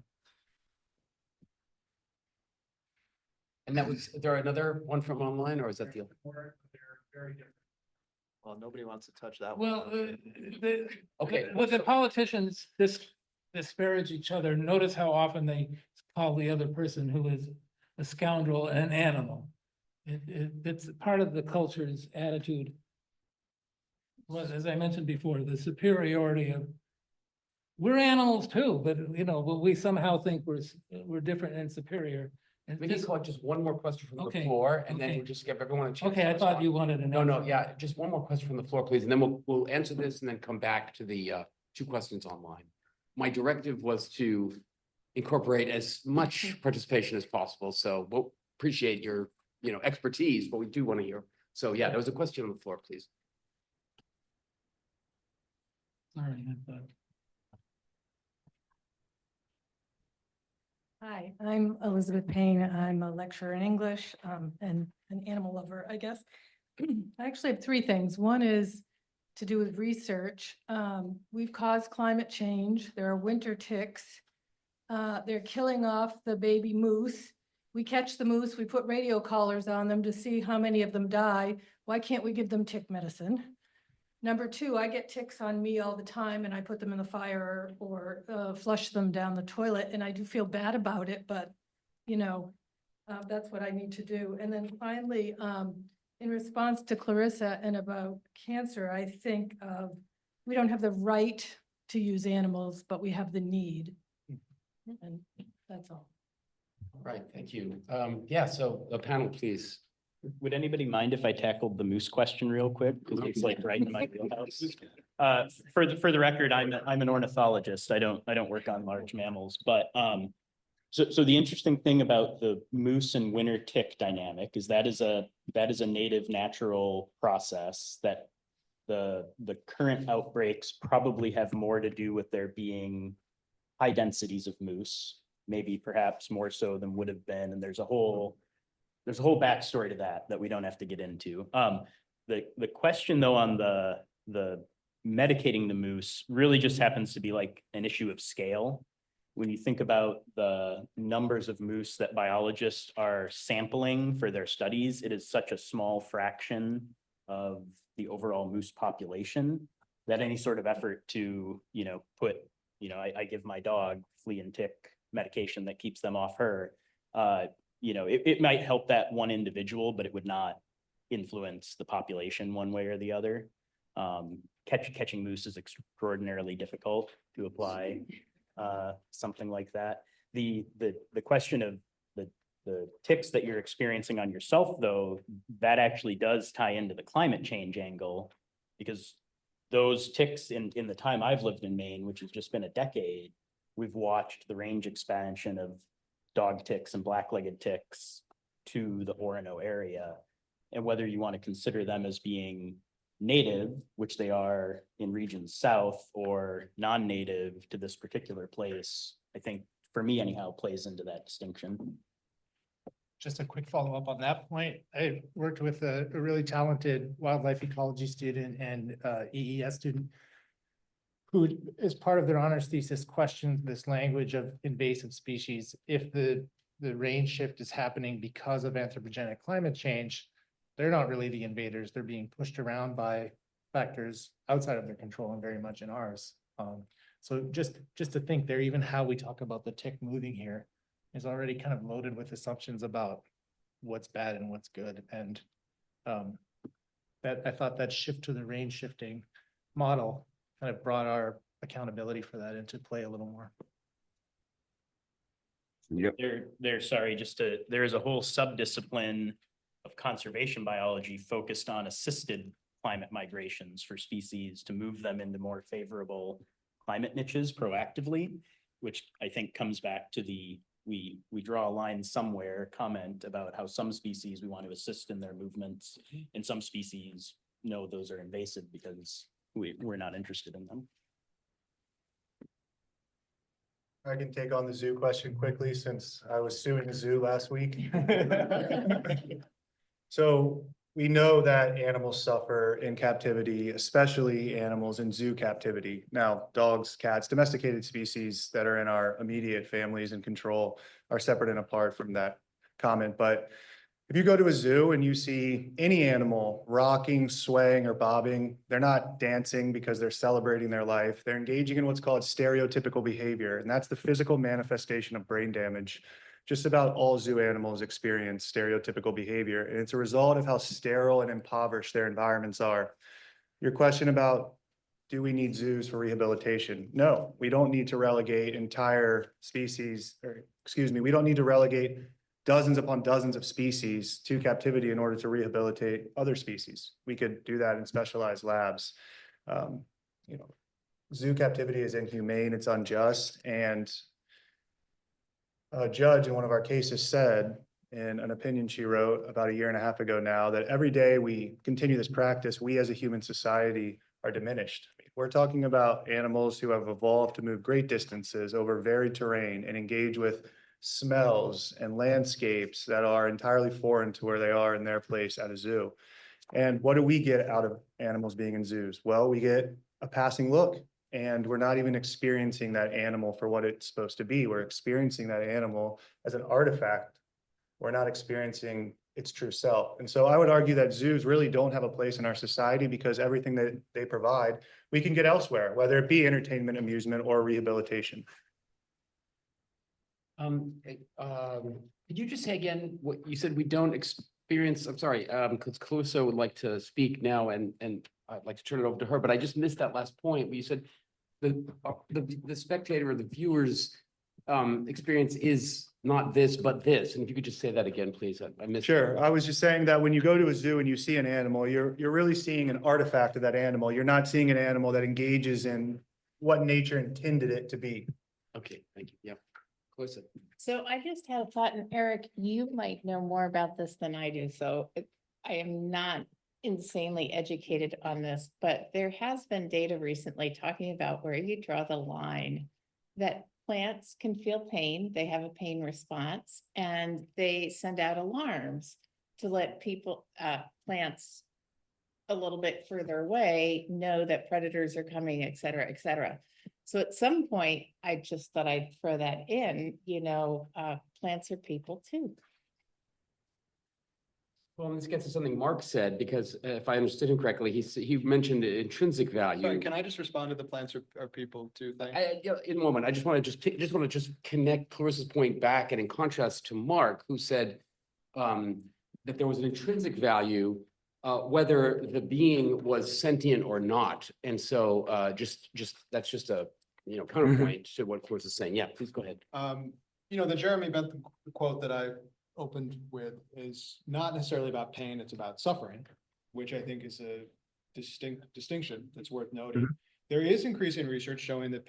And is there another one from online, or is that the? They're very different. Well, nobody wants to touch that one. Well, Okay. the politicians disparage each other. Notice how often they call the other person who is a scoundrel, an animal. It's part of the culture's attitude. Well, as I mentioned before, the superiority of, we're animals too, but we somehow think we're different and superior. And We can just- call it just one more question from the Okay, floor, and then okay. we'll just give everyone a chance. Okay, to I thought respond. you wanted an No, no, answer. yeah, just one more question from the floor, please, and then we'll answer this and then come back to the two questions online. My directive was to incorporate as much participation as possible, so we'll appreciate your, expertise, but we do want to hear. So yeah, there was a question on the floor, please. Sorry, I thought. Hi, I'm Elizabeth Payne. I'm a lecturer in English and an animal lover, I guess. I actually have three things. One is to do with research. We've caused climate change. There are winter ticks. They're killing off the baby moose. We catch the moose, we put radio collars on them to see how many of them die. Why can't we give them tick medicine? Number two, I get ticks on me all the time and I put them in the fire or flush them down the toilet, and I do feel bad about it, but that's what I need to do. And then finally, in response to Clarissa and about cancer, I think we don't have the right to use animals, but we have the need. And that's all. All right, thank you. Yeah, so the panel, please. Would anybody mind if I tackled the moose question real quick? Because it's like right in my wheelhouse. For the record, I'm an ornithologist. I don't work on large mammals, but so the interesting thing about the moose and winter tick dynamic is that is a native natural process that the current outbreaks probably have more to do with there being high densities of moose, maybe perhaps more so than would have been, and there's a whole backstory to that we don't have to get into. The question though on the medicating the moose really just happens to be like an issue of scale. When you think about the numbers of moose that biologists are sampling for their studies, it is such a small fraction of the overall moose population that any sort of effort to, put, I give my dog flea and tick medication that keeps them off her, it might help that one individual, but it would not influence the population one way or the other. Catching moose is extraordinarily difficult to apply something like that. The question of the ticks that you're experiencing on yourself, though, that actually does tie into the climate change angle, because those ticks in the time I've lived in Maine, which has just been a decade, we've watched the range expansion of dog ticks and black-legged ticks to the Orono area. And whether you want to consider them as being native, which they are in regions south, or non-native to this particular place, I think for me anyhow plays into that distinction. Just a quick follow-up on that point. I worked with a really talented wildlife ecology student and EES student who, as part of their honors thesis, questioned this language of invasive species. If the range shift is happening because of anthropogenic climate change, they're not really the invaders. They're being pushed around by factors outside of their control and very much in ours. So just to think there, even how we talk about the tick moving here is already kind of loaded with assumptions about what's bad and what's good. And that I thought that shift to the range shifting model kind of brought our accountability for that into play a little more. Yep. There is a whole subdiscipline of conservation biology focused on assisted climate migrations for species to move them into more favorable climate niches proactively, which I think comes back to we draw a line somewhere comment about how some species we want to assist in their movements, and some species, no, those are invasive because we're not interested in them. I can take on the zoo question quickly since I was suing the zoo last week. So we know that animals suffer in captivity, especially animals in zoo captivity. Now, dogs, cats, domesticated species that are in our immediate families and control are separate and apart from that comment. But if you go to a zoo and you see any animal rocking, swaying, or bobbing, they're not dancing because they're celebrating their life. They're engaging in what's called stereotypical behavior, and that's the physical manifestation of brain damage. just about all zoo animals experience stereotypical behavior, and it's a result of how sterile and impoverished their environments are. Your question about, do we need zoos for rehabilitation? No, we don't need to relegate entire species, or excuse me, we don't need to relegate dozens upon dozens of species to captivity in order to rehabilitate other species. We could do that in specialized labs. You know, zoo captivity is inhumane, it's unjust, and a judge in one of our cases said in an opinion she wrote about 1.5 years ago now, that every day we continue this practice, we as a human society are diminished. We're talking about animals who have evolved to move great distances over varied terrain and engage with smells and landscapes that are entirely foreign to where they are in their place at a zoo. And what do we get out of animals being in zoos? Well, we get a passing look, and we're not even experiencing that animal for what it's supposed to be. We're experiencing that animal as an artifact. We're not experiencing its true self. And so I would argue that zoos really don't have a place in our society, because everything that they provide, we can get elsewhere, whether it be entertainment, amusement, or rehabilitation. Could you just say again what you said? We don't experience, I'm sorry, because Clarissa would like to speak now, and I'd like to turn it over to her, but I just missed that last point where you said the spectator or the viewer's experience is not this, but this. And if you could just say that again, please. I missed. Sure. I was just saying that when you go to a zoo and you see an animal, you're really seeing an artifact of that animal. You're not seeing an animal that engages in what nature intended it to be. Okay, thank you. Yeah. Clarissa. So I just had a thought, and Eric, you might know more about this than I do, so I am not insanely educated on this, but there has been data recently talking about where you draw the line that plants can feel pain, they have a pain response, and they send out alarms to let people, plants a little bit further away know that predators are coming, et cetera, et cetera. So at some point, I just thought I'd throw that in, plants are people too. Well, this gets to something Mark said, because if I understood him correctly, he mentioned intrinsic value. Sorry, can I just respond to the plants are people too thing? In a moment, I just want to connect Clarissa's point back, and in contrast to Mark, who said that there was an intrinsic value, whether the being was sentient or not. And so that's just a counterpoint to what Clarissa is saying. Yeah, please go ahead. The Jeremy Bentham quote that I opened with is not necessarily about pain, it's about suffering, which I think is a distinction that's worth noting. There is increasing research showing that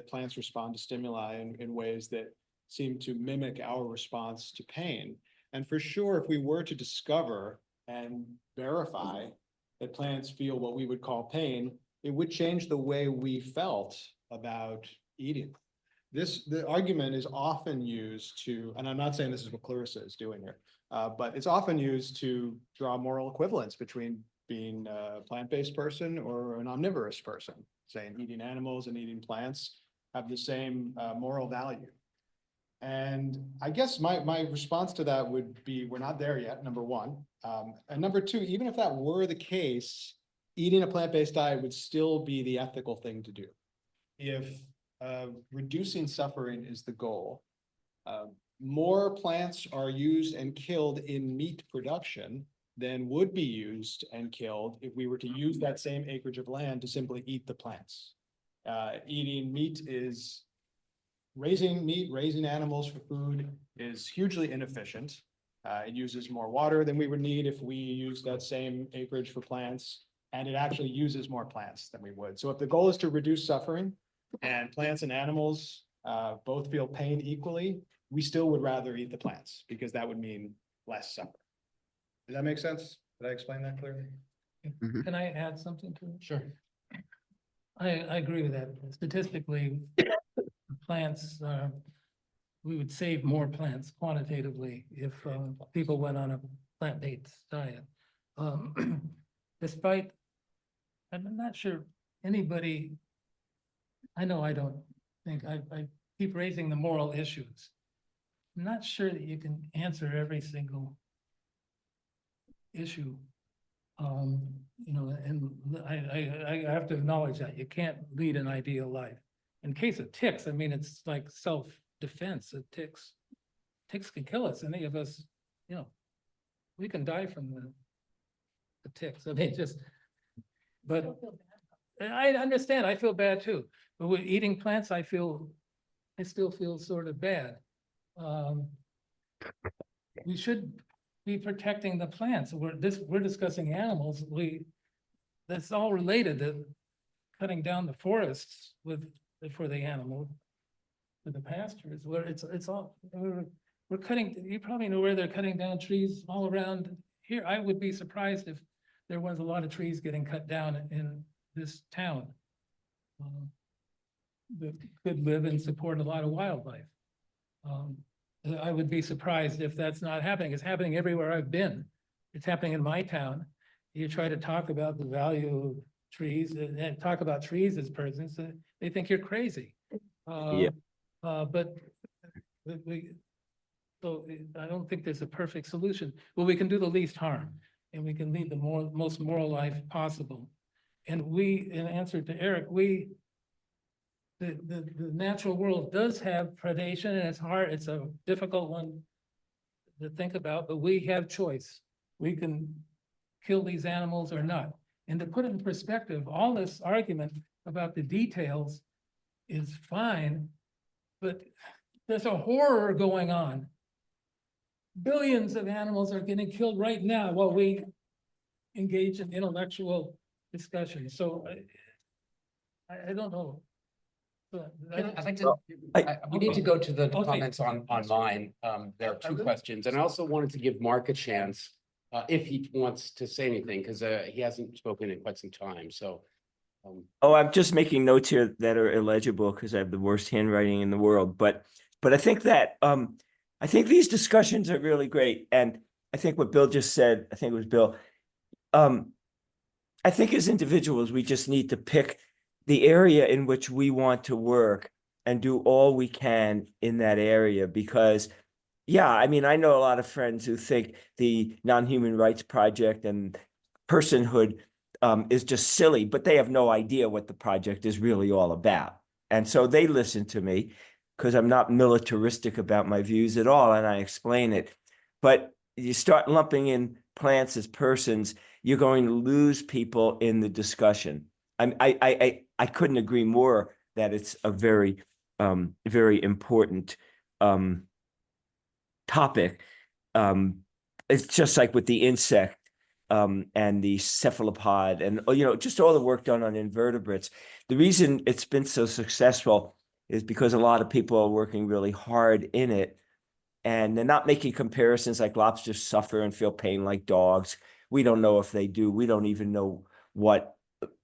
plants respond to stimuli in ways that seem to mimic our response to pain. And for sure, if we were to discover and verify that plants feel what we would call pain, it would change the way we felt about eating. The argument is often used to, and I'm not saying this is what Clarissa is doing here, but it's often used to draw moral equivalence between being a plant-based person or an omnivorous person, saying eating animals and eating plants have the same moral value. And I guess my response to that would be, we're not there yet, number one. And number two, even if that were the case, eating a plant-based diet would still be the ethical thing to do. If reducing suffering is the goal, more plants are used and killed in meat production than would be used and killed if we were to use that same acreage of land to simply eat the plants. Eating meat is raising animals for food is hugely inefficient. It uses more water than we would need if we use that same acreage for plants, and it actually uses more plants than we would. So if the goal is to reduce suffering, and plants and animals both feel pain equally, we still would rather eat the plants, because that would mean less suffering. Does that make sense? Did I explain that clearly? Can I add something to it? Sure. I agree with that. Statistically, plants, we would save more plants quantitatively if people went on a plant-based diet. Despite, I'm not sure anybody, I know I don't think, I keep raising the moral issues. I'm not sure that you can answer every single issue. And I have to acknowledge that you can't lead an ideal life. In case of ticks, I mean, it's like self-defense. ticks can kill us, any of us, you know, we can die from the ticks. I mean, just, but I understand, I feel bad too. But with eating plants, I still feel sort of bad. We should be protecting the plants. We're discussing animals. That's all related to cutting down the forests for the animal, for the pastures, where it's all, we're cutting, you probably know where they're cutting down trees all around here. I would be surprised if there was a lot of trees getting cut down in this town that could live and support a lot of wildlife. I would be surprised if that's not happening. It's happening everywhere I've been. It's happening in my town. You try to talk about the value of trees and talk about trees as persons, they think you're crazy. But so I don't think there's a perfect solution. Well, we can do the least harm and we can lead the most moral life possible. And in answer to Eric, the natural world does have predation, and it's hard, it's a difficult one to think about, but we have choice. We can kill these animals or not. And to put it in perspective, all this argument about the details is fine, but there's a horror going on. Billions of animals are getting killed right now while we engage in intellectual discussion. So I don't know. I'd like to, we need to go to the comments online. There are two questions, and I also wanted to give Mark a chance if he wants to say anything, because he hasn't spoken in quite some time, so. Oh, I'm just making notes here that are illegible because I have the worst handwriting in the world. But I think that I think these discussions are really great. And I think what Bill just said, I think it was Bill. I think as individuals, we just need to pick the area in which we want to work and do all we can in that area. Because, yeah, I mean, I know a lot of friends who think the Non-Human Rights Project and personhood is just silly, but they have no idea what the project is really all about. And so they listen to me because I'm not militaristic about my views at all, and I explain it. But you start lumping in plants as persons, you're going to lose people in the discussion. I couldn't agree more that it's a very, very important topic. It's just like with the insect and the cephalopod and, you know, just all the work done on invertebrates. The reason it's been so successful is because a lot of people are working really hard in it, and they're not making comparisons like lobsters suffer and feel pain like dogs. We don't know if they do. We don't even know what,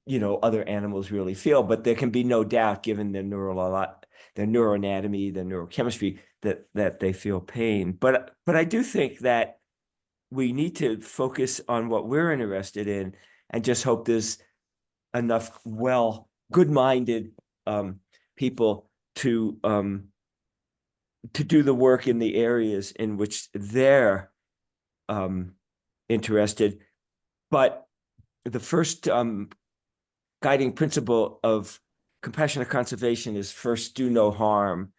you know, other animals really feel, but there can be no doubt, given their neuroanatomy, their neurochemistry, that they feel pain. But I do think that we need to focus on what we're interested in and just hope there's enough good-minded people to do the work in the areas in which they're interested. But the first guiding principle of compassionate conservation is first do no harm.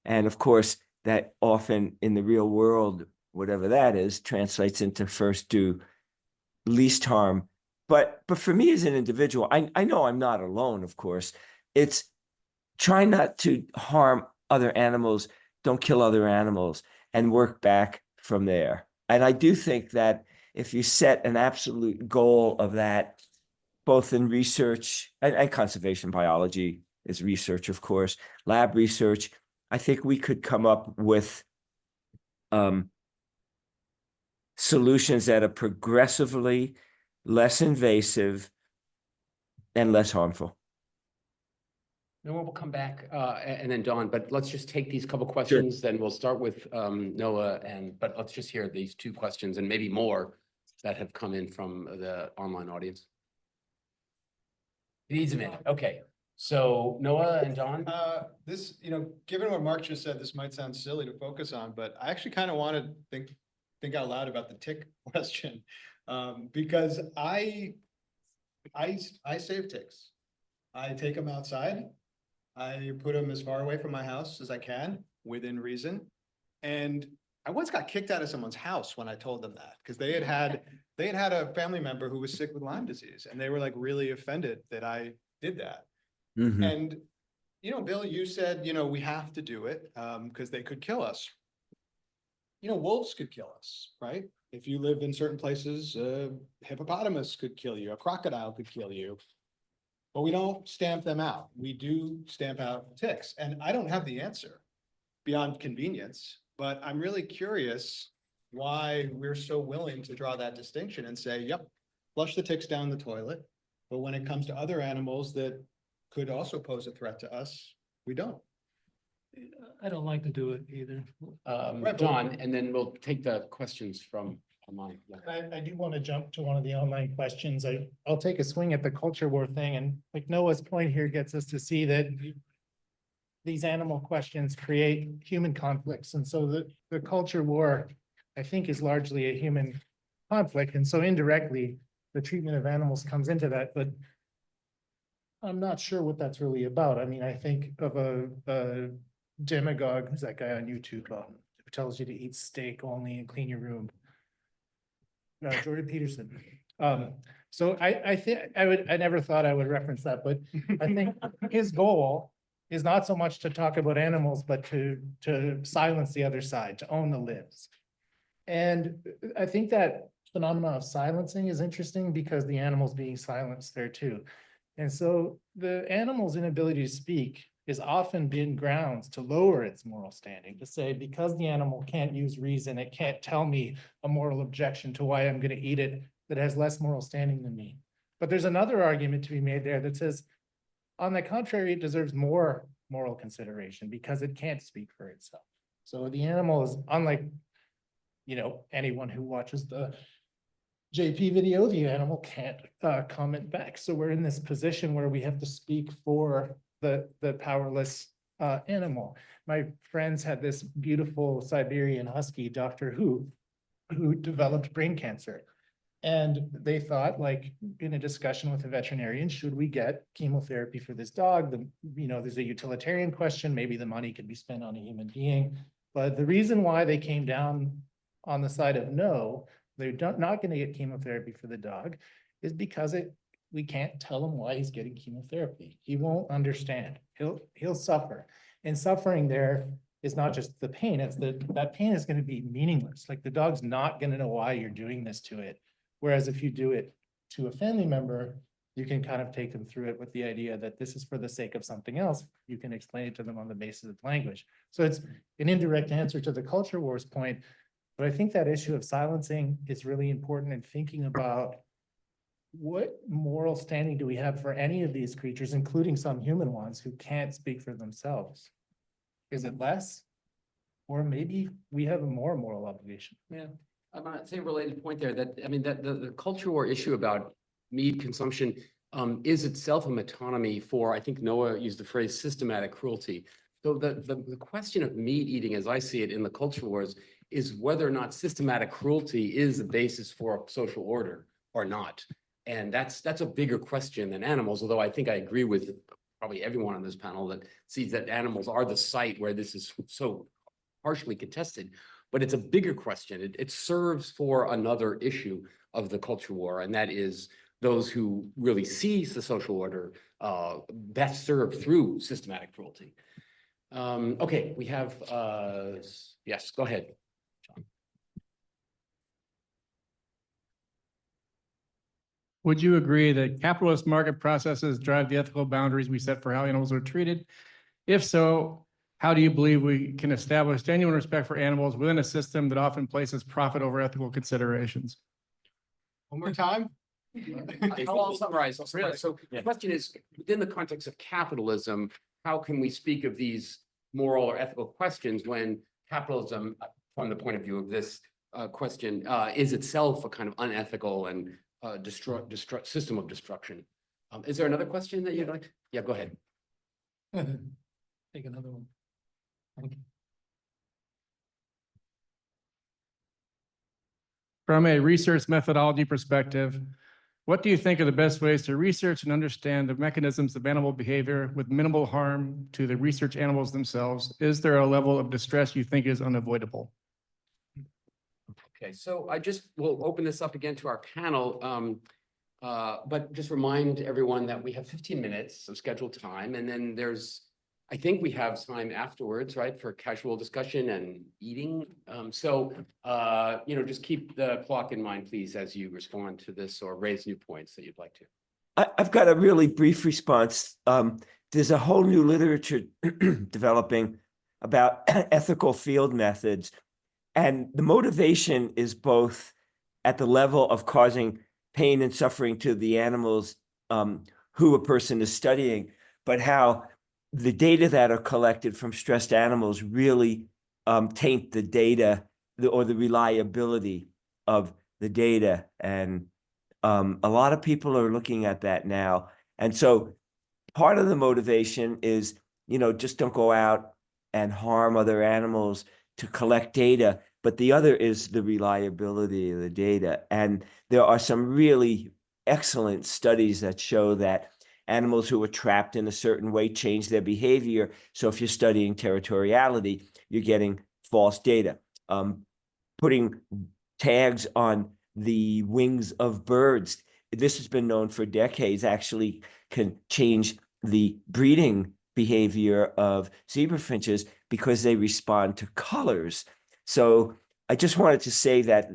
And of course, that often in the real world, whatever that is, translates into first do least harm. But for me as an individual, I know I'm not alone, of course. It's try not to harm other animals, don't kill other animals, and work back from there. And I do think that if you set an absolute goal of that, both in research and conservation biology is research, of course, lab research, I think we could come up with solutions that are progressively less invasive and less harmful. No, we'll come back and then Dawn, but let's just take these couple questions. Then we'll start with Noah, but let's just hear these two questions and maybe more that have come in from the online audience. It needs a minute. Okay. So Noah and Dawn. This, you know, given what Mark just said, this might sound silly to focus on, but I actually kind of want to think out loud about the tick question, because I save ticks. I take them outside. I put them as far away from my house as I can within reason. And I once got kicked out of someone's house when I told them that, because they had had a family member who was sick with Lyme disease, and they were like really offended that I did that. Mhm. And, you know, Bill, you said, you know, we have to do it, because they could kill us. You know, wolves could kill us, right? If you live in certain places, hippopotamus could kill you, a crocodile could kill you. But we don't stamp them out. We do stamp out ticks, and I don't have the answer beyond convenience, but I'm really curious why we're so willing to draw that distinction and say, yep, flush the ticks down the toilet. But when it comes to other animals that could also pose a threat to us, we don't. I don't like to do it either. Right, but- Don, and then we'll take the questions from online. Yeah. I do want to jump to one of the online questions. I'll take a swing at the culture war thing, and like Noah's point here gets us to see that these animal questions create human conflicts. And so the culture war, I think, is largely a human conflict. And so indirectly, the treatment of animals comes into that, but I'm not sure what that's really about. I mean, I think of a demagogue, who's that guy on YouTube, who tells you to eat steak only and clean your room. Jordan Peterson. So I think I never thought I would reference that, but I think his goal is not so much to talk about animals, but to silence the other side, to own the libs. And I think that phenomenon of silencing is interesting because the animal's being silenced there too. And so the animal's inability to speak is often been grounds to lower its moral standing, to say, because the animal can't use reason, it can't tell me a moral objection to why I'm going to eat it, that has less moral standing than me. But there's another argument to be made there that says, on the contrary, it deserves more moral consideration because it can't speak for itself. So the animal is unlike, you know, anyone who watches the JP video, the animal can't comment back. So we're in this position where we have to speak for the powerless animal. My friends had this beautiful Siberian Husky, Dr. Who developed brain cancer. And they thought, like, in a discussion with a veterinarian, should we get chemotherapy for this dog? You know, there's a utilitarian question. Maybe the money could be spent on a human being. But the reason why they came down on the side of no, they're not going to get chemotherapy for the dog, is because we can't tell him why he's getting chemotherapy. He won't understand. He'll suffer. And suffering there is not just the pain, it's that pain is going to be meaningless. Like, the dog's not going to know why you're doing this to it. Whereas if you do it to a family member, you can kind of take them through it with the idea that this is for the sake of something else. You can explain it to them on the basis of language. So it's an indirect answer to the culture wars point. But I think that issue of silencing is really important in thinking about what moral standing do we have for any of these creatures, including some human ones who can't speak for themselves? Is it less? Or maybe we have a more moral obligation. Yeah, I'm gonna say a related point there that, I mean, that the culture war issue about meat consumption is itself a metonymy for, I think Noah used the phrase systematic cruelty. So the question of meat eating, as I see it in the culture wars, is whether or not systematic cruelty is the basis for social order or not. And that's a bigger question than animals, although I think I agree with probably everyone on this panel that sees that animals are the site where this is so partially contested. But it's a bigger question. It serves for another issue of the culture war, and that is those who really seize the social order best served through systematic cruelty. Okay, we have, yes, go ahead, John. Would you agree that capitalist market processes drive the ethical boundaries we set for how animals are treated? If so, how do you believe we can establish genuine respect for animals within a system that often places profit over ethical considerations? One more time? I'll summarize. So the question is, within the context of capitalism, how can we speak of these moral or ethical questions when capitalism, from the point of view of this question, is itself a kind of unethical and system of destruction? Is there another question that you'd like? Yeah, go ahead. Take another one. From a research methodology perspective, what do you think are the best ways to research and understand the mechanisms of animal behavior with minimal harm to the research animals themselves? Is there a level of distress you think is unavoidable? Okay, so I just will open this up again to our panel. But just remind everyone that we have 15 minutes of scheduled time, and then I think we have time afterwards, right, for casual discussion and eating. Just keep the clock in mind, please, as you respond to this or raise new points that you'd like to. I've got a really brief response. There's a whole new literature developing about ethical field methods, and the motivation is both at the level of causing pain and suffering to the animals who a person is studying, but how the data that are collected from stressed animals really taint the data or the reliability of the data. And a lot of people are looking at that now. And so part of the motivation is, just don't go out and harm other animals to collect data. But the other is the reliability of the data. And there are some really excellent studies that show that animals who are trapped in a certain way change their behavior. So if you're studying territoriality, you're getting false data. Putting tags on the wings of birds, this has been known for decades, actually can change the breeding behavior of zebra finches because they respond to colors. So I just wanted to say that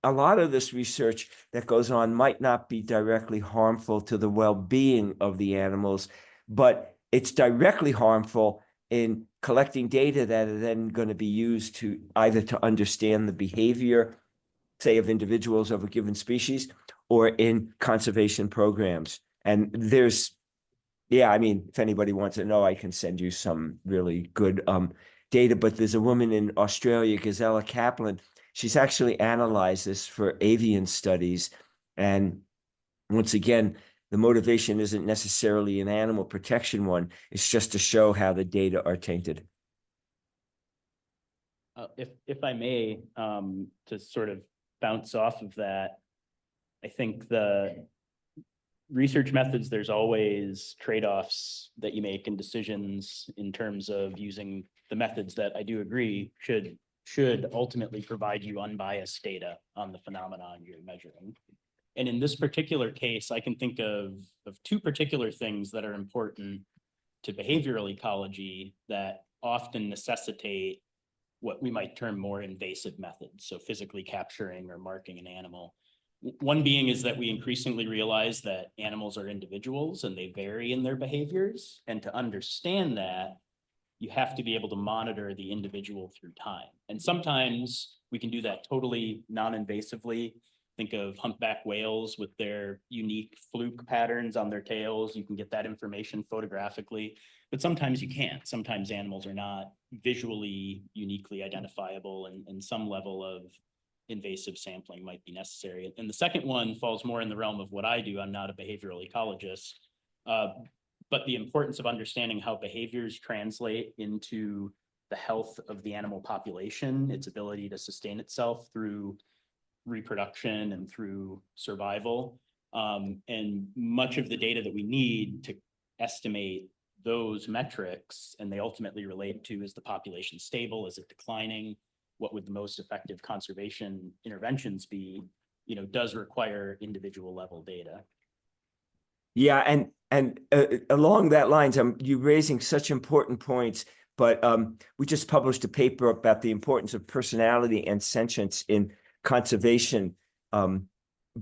a lot of this research that goes on might not be directly harmful to the well-being of the animals, but it's directly harmful in collecting data that are then going to be used to either to understand the behavior, say, of individuals of a given species, or in conservation programs. And if anybody wants to know, I can send you some really good data, but there's a woman in Australia, Gazella Kaplan. She's actually analyzed this for avian studies. And once again, the motivation isn't necessarily an animal protection one. It's just to show how the data are tainted. If I may, to sort of bounce off of that, I think the research methods, there's always trade-offs that you make and decisions in terms of using the methods that I do agree should ultimately provide you unbiased data on the phenomenon you're measuring. And in this particular case, I can think of two particular things that are important to behavioral ecology that often necessitate what we might term more invasive methods. So physically capturing or marking an animal. One being is that we increasingly realize that animals are individuals and they vary in their behaviors. And to understand that, you have to be able to monitor the individual through time. And sometimes we can do that totally non-invasively. Think of humpback whales with their unique fluke patterns on their tails. You can get that information photographically, but sometimes you can't. Sometimes animals are not visually uniquely identifiable, and some level of invasive sampling might be necessary. And the second one falls more in the realm of what I do. I'm not a behavioral ecologist, but the importance of understanding how behaviors translate into the health of the animal population, its ability to sustain itself through reproduction and through survival. And much of the data that we need to estimate those metrics, and they ultimately relate to, is the population stable? Is it declining? What would the most effective conservation interventions be? Does require individual level data. Yeah, and along that lines, you're raising such important points. But we just published a paper about the importance of personality and sentience in conservation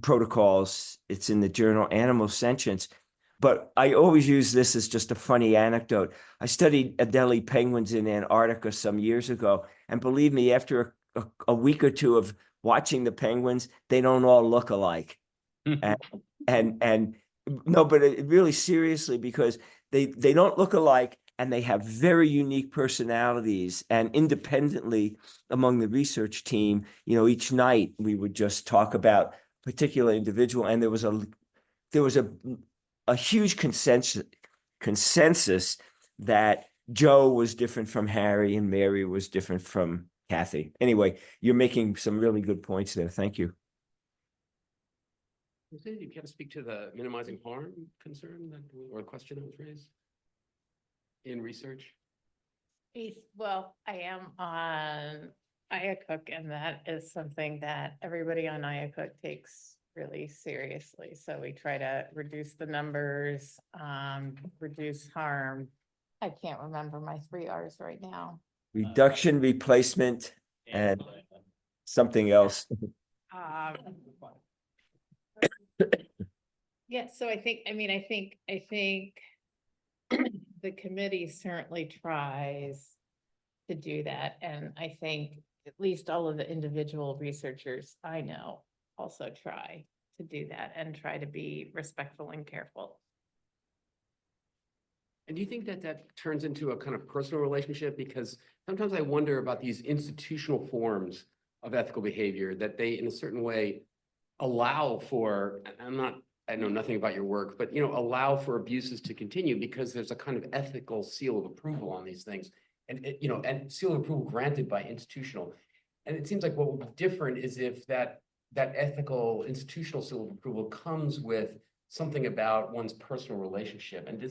protocols. It's in the journal Animal Sentience. But I always use this as just a funny anecdote. I studied Adelie penguins in Antarctica some years ago. And believe me, after a week or two of watching the penguins, they don't all look alike. and no, but really seriously, because they don't look alike and they have very unique personalities. And independently among the research team, each night we would just talk about a particular individual. And there was a huge consensus that Joe was different from Harry and Mary was different from Kathy. Anyway, you're making some really good points there. Thank you. Do you care to speak to the minimizing harm concern or question that was raised in research? Well, I Iacook, and that is something that everybody on Iacook takes really seriously. So we try to reduce the numbers, reduce harm. I can't remember my 3 Rs right now. Reduction, replacement, and something else. Um, Yeah, so I think the committee certainly tries to do that. And I think at least all of the individual researchers I know also try to do that and try to be respectful and careful. And do you think that that turns into a kind of personal relationship? Because sometimes I wonder about these institutional forms of ethical behavior that they, in a certain way, allow for, I know nothing about your work, but, allow for abuses to continue because there's a kind of ethical seal of approval on these things. And, and seal of approval granted by institutional. And it seems like what would be different is if that ethical institutional seal of approval comes with something about one's personal relationship. And do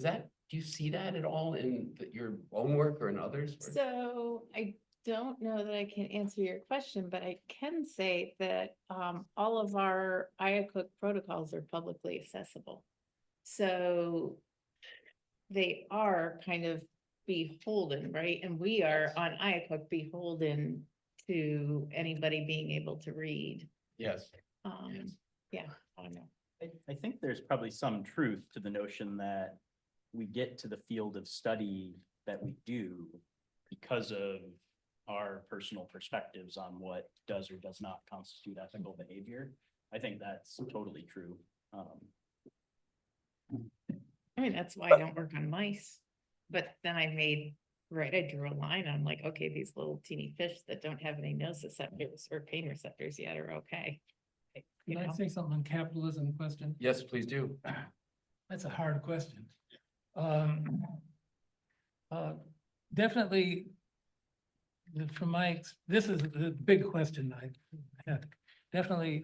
you see that at all in your own work or in others? So I don't know that I can answer your question, but I can say that all of our Iacook protocols are publicly accessible. So they are kind of beholden, right? And we are on Iacook beholden to anybody being able to read. Yes. Yeah, I don't know. I think there's probably some truth to the notion that we get to the field of study that we do because of our personal perspectives on what does or does not constitute ethical behavior. I think that's totally true. I mean, that's why I don't work on mice. But then I drew a line. I'm like, okay, these little teeny fish that don't have any nociceptors or pain receptors yet are okay. You Can I know? say something on capitalism question? Yes, please do. That's a hard question. Definitely, this is the big question I had. Definitely,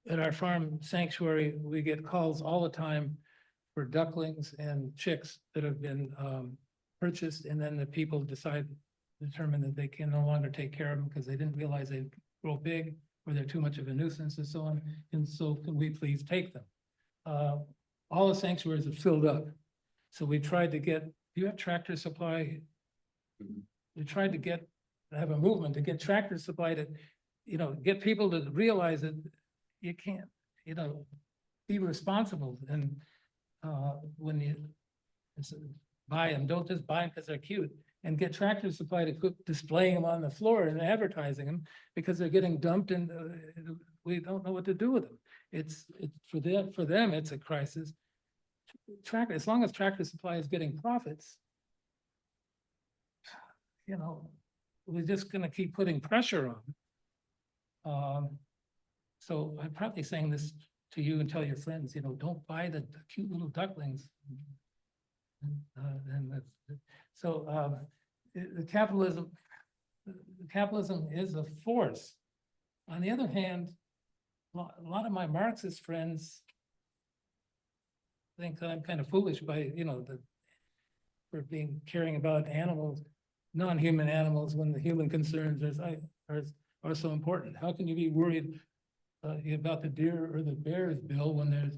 at our farm sanctuary, we get calls all the time for ducklings and chicks that have been purchased, and then the people determine that they can no longer take care of them because they didn't realize they'd grow big or they're too much of a nuisance and so on. And so can we please take them? All the sanctuaries have filled up. So we tried to get, do you have Tractor Supply? We tried to have a movement to get Tractor Supply to, get people to realize that you can't, be responsible. And when you buy them, don't just buy them because they're cute, and get Tractor Supply to quit displaying them on the floor and advertising them because they're getting dumped and we don't know what to do with them. It's for them, it's a crisis. As long as Tractor Supply is getting profits, we're just gonna keep putting pressure on. So I'm probably saying this to you and tell your friends, don't buy the cute little ducklings. The capitalism is a force. On the other hand, a lot of my Marxist friends think I'm kind of foolish by, for caring about animals, non-human animals, when the human concerns are so important. How can you be worried about the deer or the bears, Bill, when there's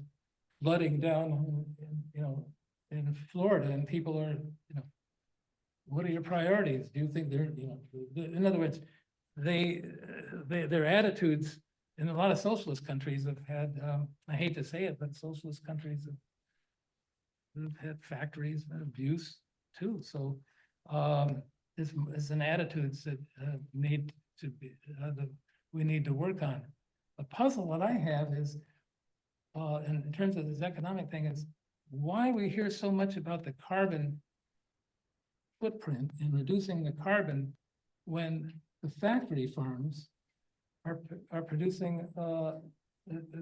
flooding down, in Florida and people are, what are your priorities? Do you think they're, in other words, their attitudes in a lot of socialist countries have had, I hate to say it, but socialist countries have had factories and abuse too. So there's an attitudes that need to be, we need to work on. A puzzle that I have is, in terms of this economic thing, is why we hear so much about the carbon footprint and reducing the carbon when the factory farms are producing an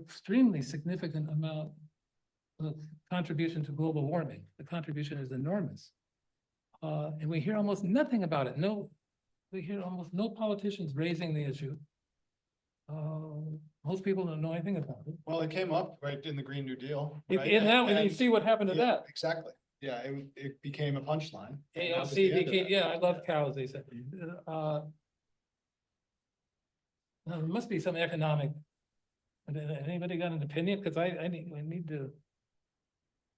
extremely significant amount of contribution to global warming. The contribution is enormous. And we hear almost nothing about it. We hear almost no politicians raising the issue. Most people don't know anything about it. Well, it came up right in the Green New Deal. And right? now you And- see what happened to yeah, that. Exactly. Yeah, it became a punchline. And that was AOC the end of became, it. yeah, I love cows, they said. There must be some economic. Anybody got an opinion? Because I need to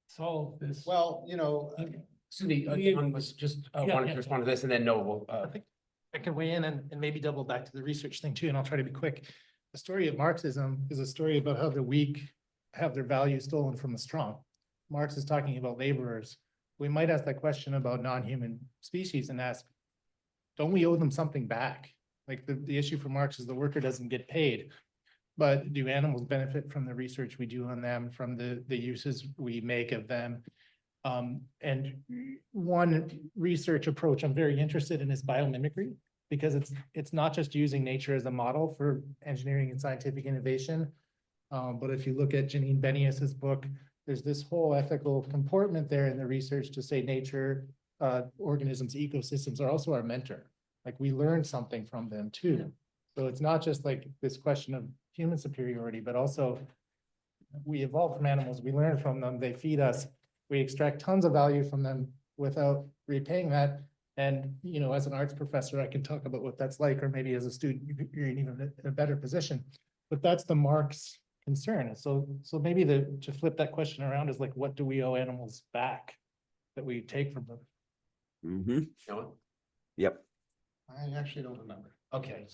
solve this. Well, you know, Cindy, John was just wanted yeah. to respond to this and then Noah will, I think I can weigh in and maybe double back to the research thing too, and I'll try to be quick. The story of Marxism is a story about how the weak have their values stolen from the strong. Marx is talking about laborers. We might ask that question about non-human species and ask, don't we owe them something back? Like the issue for Marx is the worker doesn't get paid. But do animals benefit from the research we do on them, from the uses we make of them? And one research approach I'm very interested in is biomimicry, because it's not just using nature as a model for engineering and scientific innovation. But if you look at Janine Benias's book, there's this whole ethical comportment there in the research to say nature, organisms, ecosystems are also our mentor. Like we learn something from them too. So it's not just like this question of human superiority, but also we evolve from animals, we learn from them, they feed us, we extract tons of value from them without repaying that. And, you know, as an arts professor, I can talk about what that's like, or maybe as a student, you're in even a better position. But that's the Marx concern. So maybe to flip that question around is like, what do we owe animals back that we take from them? Mm-hmm. Yep. I actually don't remember. okay.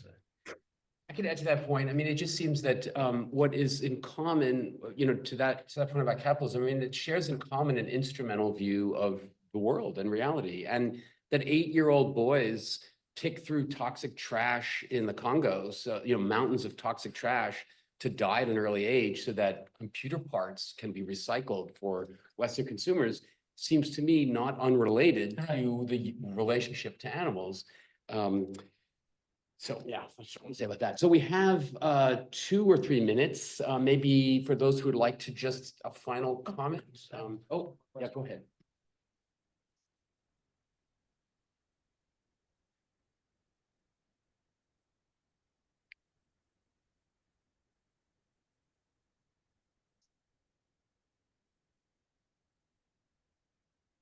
I can add to that point. I mean, it just seems that what is in common, you know, to that point about capitalism, I mean, it shares in common an instrumental view of the world and reality. And that 8-year-old boys tick through toxic trash in the Congo, so, you know, mountains of toxic trash to die at an early age so that computer parts can be recycled for Western consumers seems to me not unrelated to the relationship to animals. So yeah, that's what I want to say about that. So we have 2 or 3 minutes, maybe for those who would like to just a final comment. Oh, yeah, go ahead.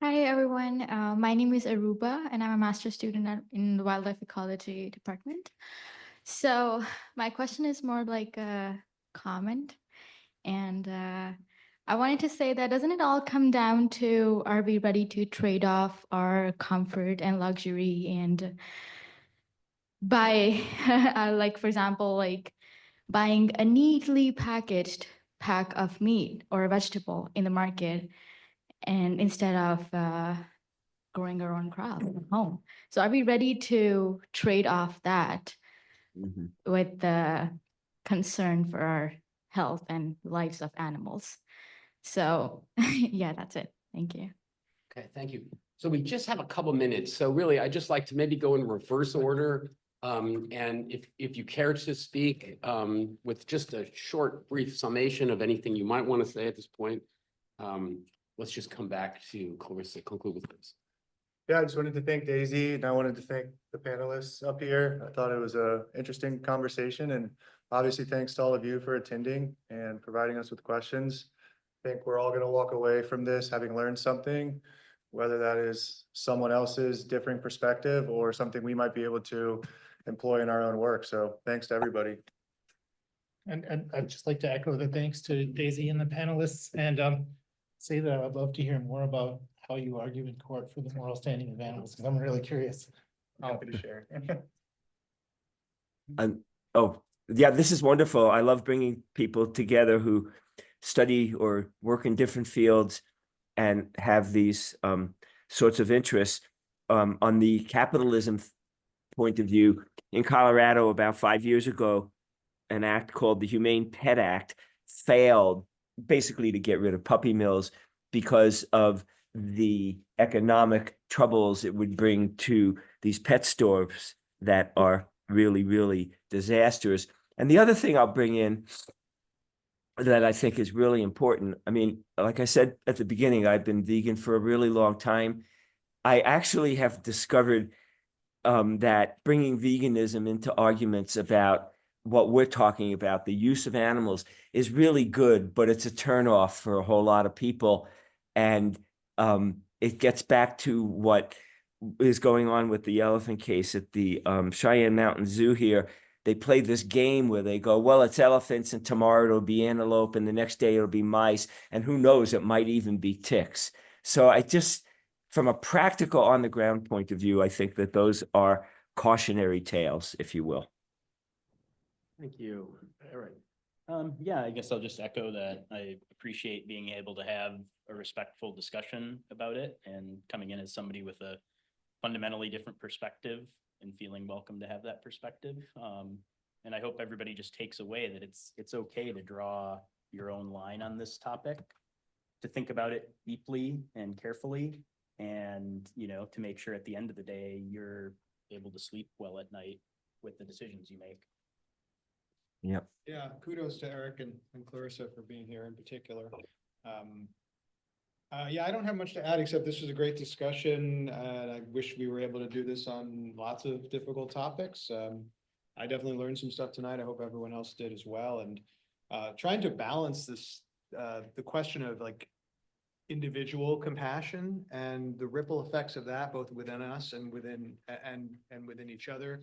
Hi, everyone. My name is Aruba, and I'm a master's student in the wildlife ecology department. So my question is more like a comment. And I wanted to say that doesn't it all come down to, are we ready to trade off our comfort and luxury and buy, like, for example, like buying a neatly packaged pack of meat or a vegetable in the market, and instead of growing our own crop at home. So are we ready to trade off that with the concern for our health and lives of animals? So yeah, that's it. Thank you. Okay, thank you. So we just have a couple minutes. So really, I'd just like to maybe go in reverse order. And if you care to speak with just a short, brief summation of anything you might want to say at this point, let's just come back to Clarissa, conclude with this. Yeah, I just wanted to thank Daisy and I wanted to thank the panelists up here. I thought it was an interesting conversation, and obviously thanks to all of you for attending and providing us with questions. I think we're all going to walk away from this having learned something, whether that is someone else's differing perspective or something we might be able to employ in our own work. So thanks to everybody. And I'd just like to echo the thanks to Daisy and the panelists, and say that I'd love to hear more about how you argue in court for the moral standing of animals, because I'm really curious. Happy to share. Oh, yeah, this is wonderful. I love bringing people together who study or work in different fields and have these sorts of interests. On the capitalism point of view, in Colorado about 5 years ago, an act called the Humane Pet Act failed basically to get rid of puppy mills because of the economic troubles it would bring to these pet stores that are really, really disastrous. And the other thing I'll bring in that I think is really important, I mean, like I said at the beginning, I've been vegan for a really long time. I actually have discovered that bringing veganism into arguments about what we're talking about, the use of animals, is really good, but it's a turnoff for a whole lot of people. And it gets back to what is going on with the elephant case at the Cheyenne Mountain Zoo here. they play this game where they go, well, it's elephants and tomorrow it'll be antelope and the next day it'll be mice. And who knows, it might even be ticks. So I just, from a practical on the ground point of view, I think that those are cautionary tales, if you will. Thank you. All right. Yeah, I guess I'll just echo that. I appreciate being able to have a respectful discussion about it and coming in as somebody with a fundamentally different perspective and feeling welcome to have that perspective. And I hope everybody just takes away that it's okay to draw your own line on this topic, to think about it deeply and carefully, and, you know, to make sure at the end of the day, you're able to sleep well at night with the decisions you make. Yep. Yeah, kudos to Eric and Clarissa for being here in particular. Yeah, I don't have much to add, except this was a great discussion. I wish we were able to do this on lots of difficult topics. I definitely learned some stuff tonight. I hope everyone else did as well. And trying to balance this, the question of like individual compassion and the ripple effects of that, both within us and within each other,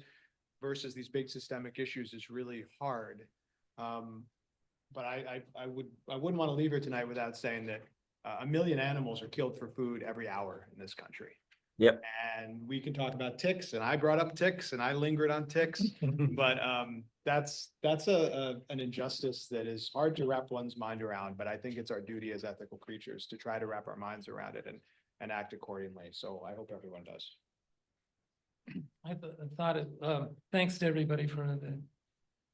versus these big systemic issues is really hard. But I wouldn't want to leave here tonight without saying that 1 million animals are killed for food every hour in this country. Yep. And we can talk about ticks, and I brought up ticks and I lingered on ticks, but that's an injustice that is hard to wrap one's mind around. But I think it's our duty as ethical creatures to try to wrap our minds around it and act accordingly. So I hope everyone does. I thought it, thanks to everybody for the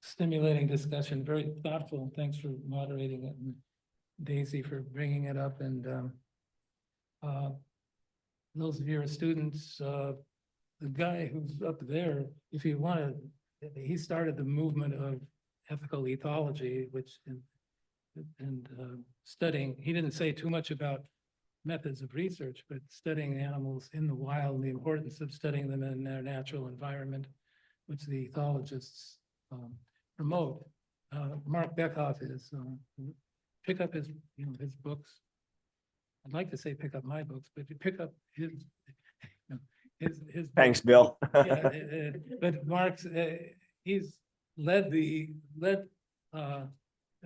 stimulating discussion, very thoughtful. Thanks for moderating it, and Daisy for bringing it up. And those of you who are students, the guy who's up there, if you want to, he started the movement of ethical ethology, which studying, he didn't say too much about methods of research, but studying animals in the wild, and the importance of studying them in their natural environment, which the ethologists promote. Mark Beckhoff is, pick up his, his books. I'd like to say pick up my books, but you pick up his Thanks, books. Bill. Yeah, but Mark's, he's led a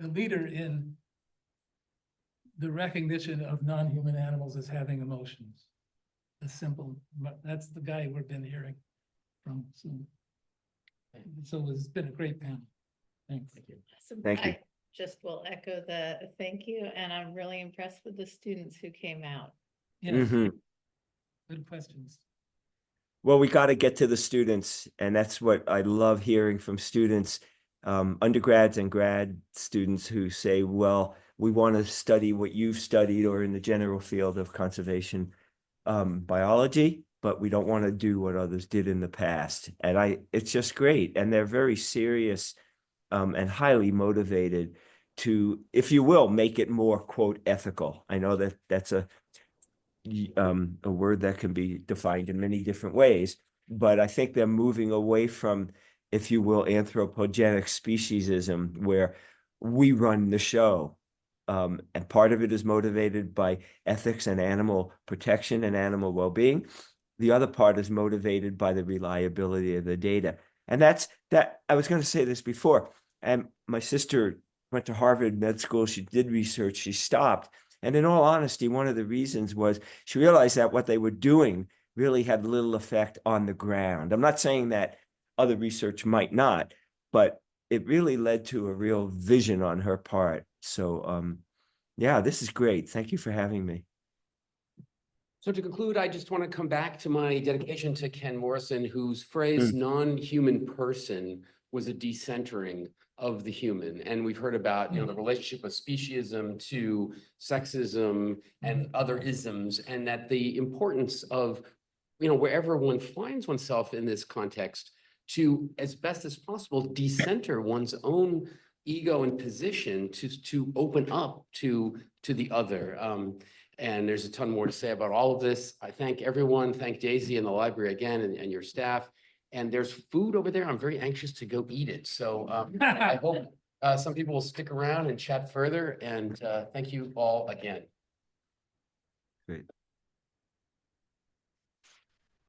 leader in the recognition of non-human animals as having emotions. That's the guy we've been hearing from. So it's been a great panel. Thanks. Thank you. I just will echo the thank you, and I'm really impressed with the students who came out. Yes, Mhm. good questions. Well, we got to get to the students, and that's what I love hearing from students, undergrads and grad students who say, well, we want to study what you've studied or in the general field of conservation biology, but we don't want to do what others did in the past. And it's just great. And they're very serious and highly motivated to, if you will, make it more, quote, ethical. I know that that's a word that can be defined in many different ways, but I think they're moving away from, if you will, anthropogenic speciesism, where we run the show. And part of it is motivated by ethics and animal protection and animal well-being. The other part is motivated by the reliability of the data. And that's that. I was going to say this before, and my sister went to Harvard Med School. She did research. She stopped. And in all honesty, one of the reasons was she realized that what they were doing really had little effect on the ground. I'm not saying that other research might not, but it really led to a real vision on her part. So, yeah, this is great. Thank you for having me. So to conclude, I just want to come back to my dedication to Ken Morrison, whose phrase non-human person was a decentering of the human. And we've heard about, the relationship of speciesism to sexism and other isms, and that the importance of, wherever one finds oneself in this context, to, as best as possible, decenter one's own ego and position to open up to the other. And there's a ton more to say about all of this. I thank everyone. Thank Daisy and the library again, and your staff. And there's food over there. I'm very anxious to go eat it. So I hope some people will stick around and chat further. And thank you all again. Great.